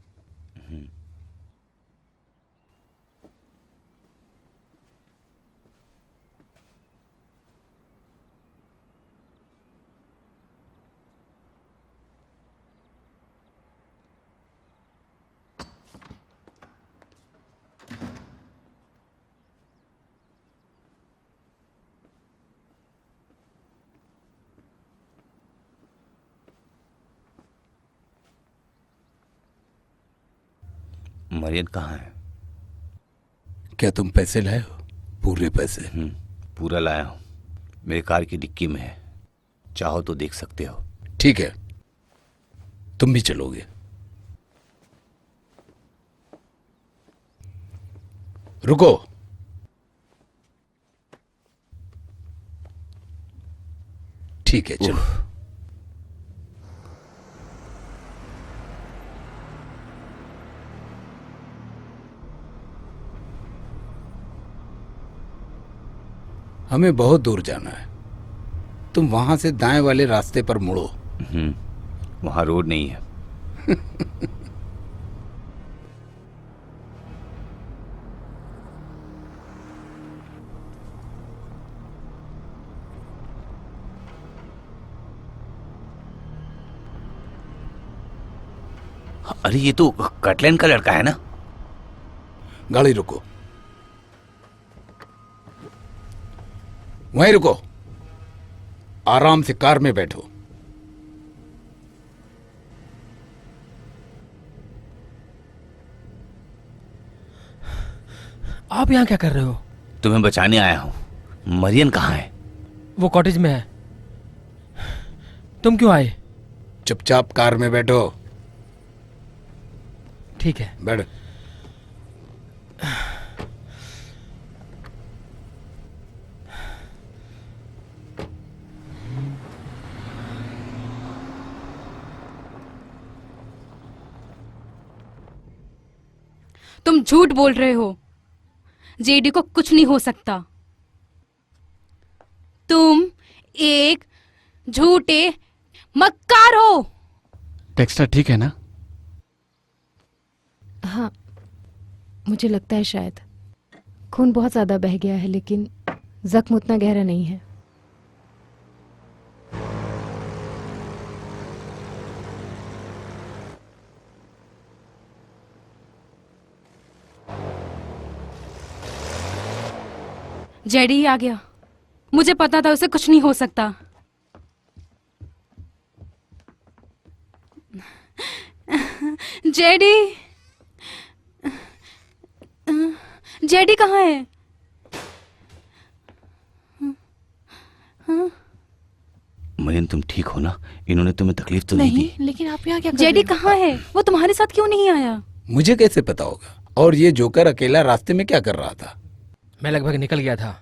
मरियन कहाँ है? क्या तुम पैसे लाए हो? पूरे पैसे? पूरा लाया हूँ, मेरे कार की डिक्की में है, चाहो तो देख सकते हो। ठीक है, तुम भी चलोगे? रुको। ठीक है, चलो। हमें बहुत दूर जाना है, तुम वहां से दाएं वाले रास्ते पर मुड़ो। वहां रोड नहीं है। अरे ये तो कटलैंड का लड़का है ना? गाड़ी रुको, वहीं रुको, आराम से कार में बैठो। आप यहाँ क्या कर रहे हो? तुम्हें बचाने आया हूं। मरियन कहाँ है? वो कॉटेज में है। तुम क्यों आए? चुपचाप कार में बैठो। ठीक है, बैठ। तुम झूठ बोल रहे हो। जेडी को कुछ नहीं हो सकता। तुम एक झूठे मक्कार हो। डेक्स्टर ठीक है ना? हाँ, मुझे लगता है शायद खून बहुत ज्यादा बह गया है, लेकिन जख्म उतना गहरा नहीं है। जेडी ही आ गया। मुझे पता था उसे कुछ नहीं हो सकता। जेडी, जेडी कहाँ है? मरियन तुम ठीक हो ना? इन्होंने तुम्हें तकलीफ तो नहीं नहीं, दी? लेकिन आप यहाँ क्या कर जेडी रहे हो? कहाँ है? वो तुम्हारे साथ क्यों नहीं आया? मुझे कैसे पता होगा? और ये जोकर अकेला रास्ते में क्या कर रहा था? मैं लगभग निकल गया था।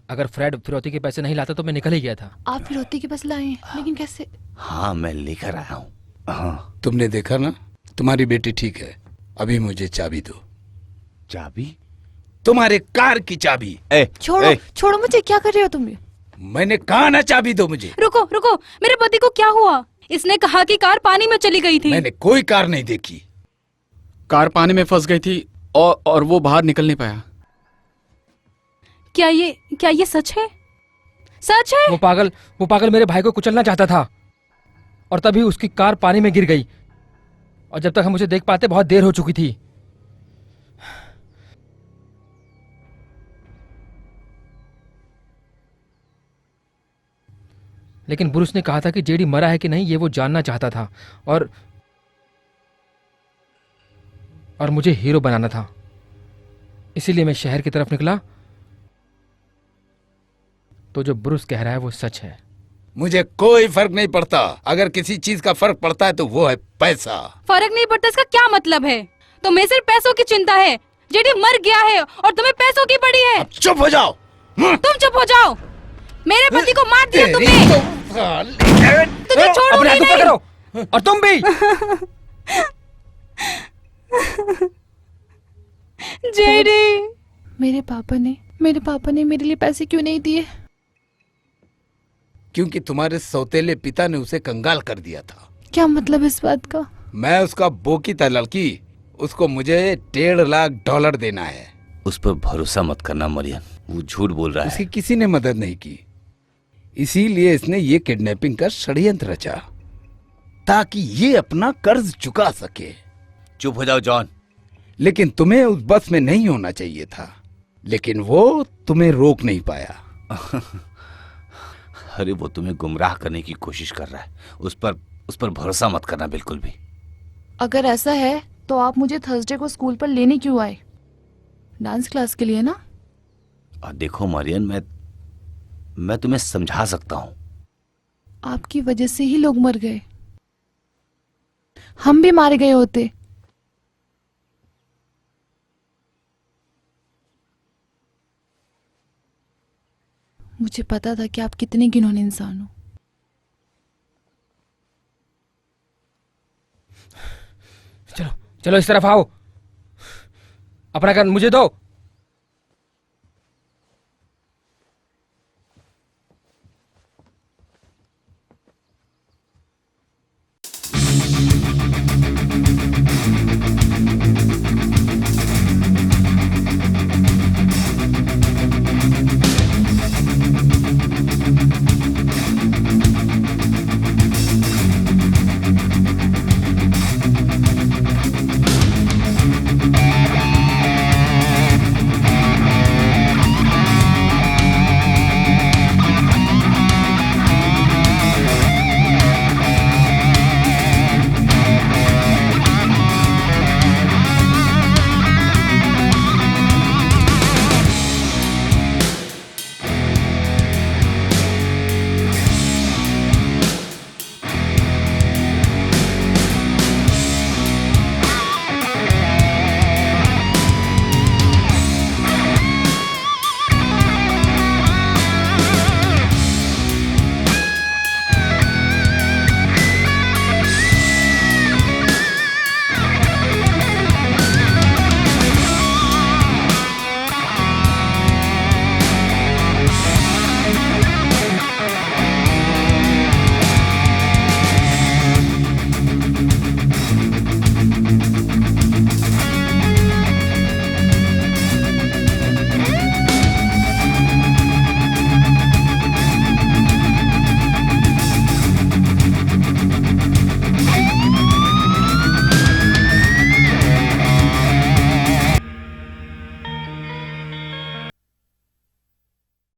अगर फ्रेड फिरौती के पैसे नहीं लाता तो मैं निकल ही गया था। आप फिरौती के बस लाए हैं, लेकिन कैसे? हाँ मैं लेकर आया हूँ। हाँ। तुमने देखा ना, तुम्हारी बेटी ठीक है। अभी मुझे चाबी दो। चाबी? तुम्हारे कार की चाबी। छोड़ो, छोड़ो मुझे, क्या कर रहे हो तुम? मैंने कहा ना चाबी दो मुझे। रुको रुको, मेरे पति को क्या हुआ? इसने कहा कि कार पानी में चली गई थी। मैंने कोई कार नहीं देखी। कार पानी में फंस गई थी और वो बाहर निकल नहीं पाया। क्या ये सच है? सच है? वो पागल मेरे भाई को कुचलना चाहता था और तभी उसकी कार पानी में गिर गई, और जब तक हम उसे देख पाते बहुत देर हो चुकी थी। लेकिन ब्रूस ने कहा था कि जेडी मरा है कि नहीं ये वो जानना चाहता था, और मुझे हीरो बनाना था। इसीलिए मैं शहर की तरफ निकला। तो जो ब्रूस कह रहा है वो सच है। मुझे कोई फर्क नहीं पड़ता। अगर किसी चीज का फर्क पड़ता है तो वो है पैसा। फर्क नहीं पड़ता इसका क्या मतलब है? तुम्हें सिर्फ पैसों की चिंता है। जेडी मर गया है और तुम्हें पैसों की पड़ी है। अब चुप हो जाओ। तुम चुप हो जाओ। मेरे पति को मार दिया तुमने। तुझे छोड़ूंगी अपने हाथ ऊपर नहीं। करो, और तुम भी। जेडी, मेरे पापा ने मेरे लिए पैसे क्यों नहीं दिए? क्योंकि तुम्हारे सौतेले पिता ने उसे कंगाल कर दिया था। क्या मतलब इस बात का? मैं उसका बोकी था लड़की, उसको मुझे $1.5 लाख देना है। उस पर भरोसा मत करना मरियन, वो झूठ बोल रहा उसकी है। किसी ने मदद नहीं की, इसीलिए इसने ये किडनैपिंग का षड्यंत्र रचा ताकि ये अपना कर्ज चुका सके। चुप हो जाओ जॉन। लेकिन तुम्हें उस बस में नहीं होना चाहिए था, लेकिन वो तुम्हें रोक नहीं पाया। अरे वो तुम्हें गुमराह करने की कोशिश कर रहा है, उस पर भरोसा मत करना बिल्कुल भी। अगर ऐसा है तो आप मुझे थर्सडे को स्कूल पर लेने क्यों आए? डांस क्लास के लिए ना? और देखो मरियन, मैं तुम्हें समझा सकता हूँ। आपकी वजह से ही लोग मर गए, हम भी मारे गए होते। मुझे पता था कि आप कितने घिनौने इंसान हो। चलो चलो इस तरफ आओ, अपना गन मुझे दो।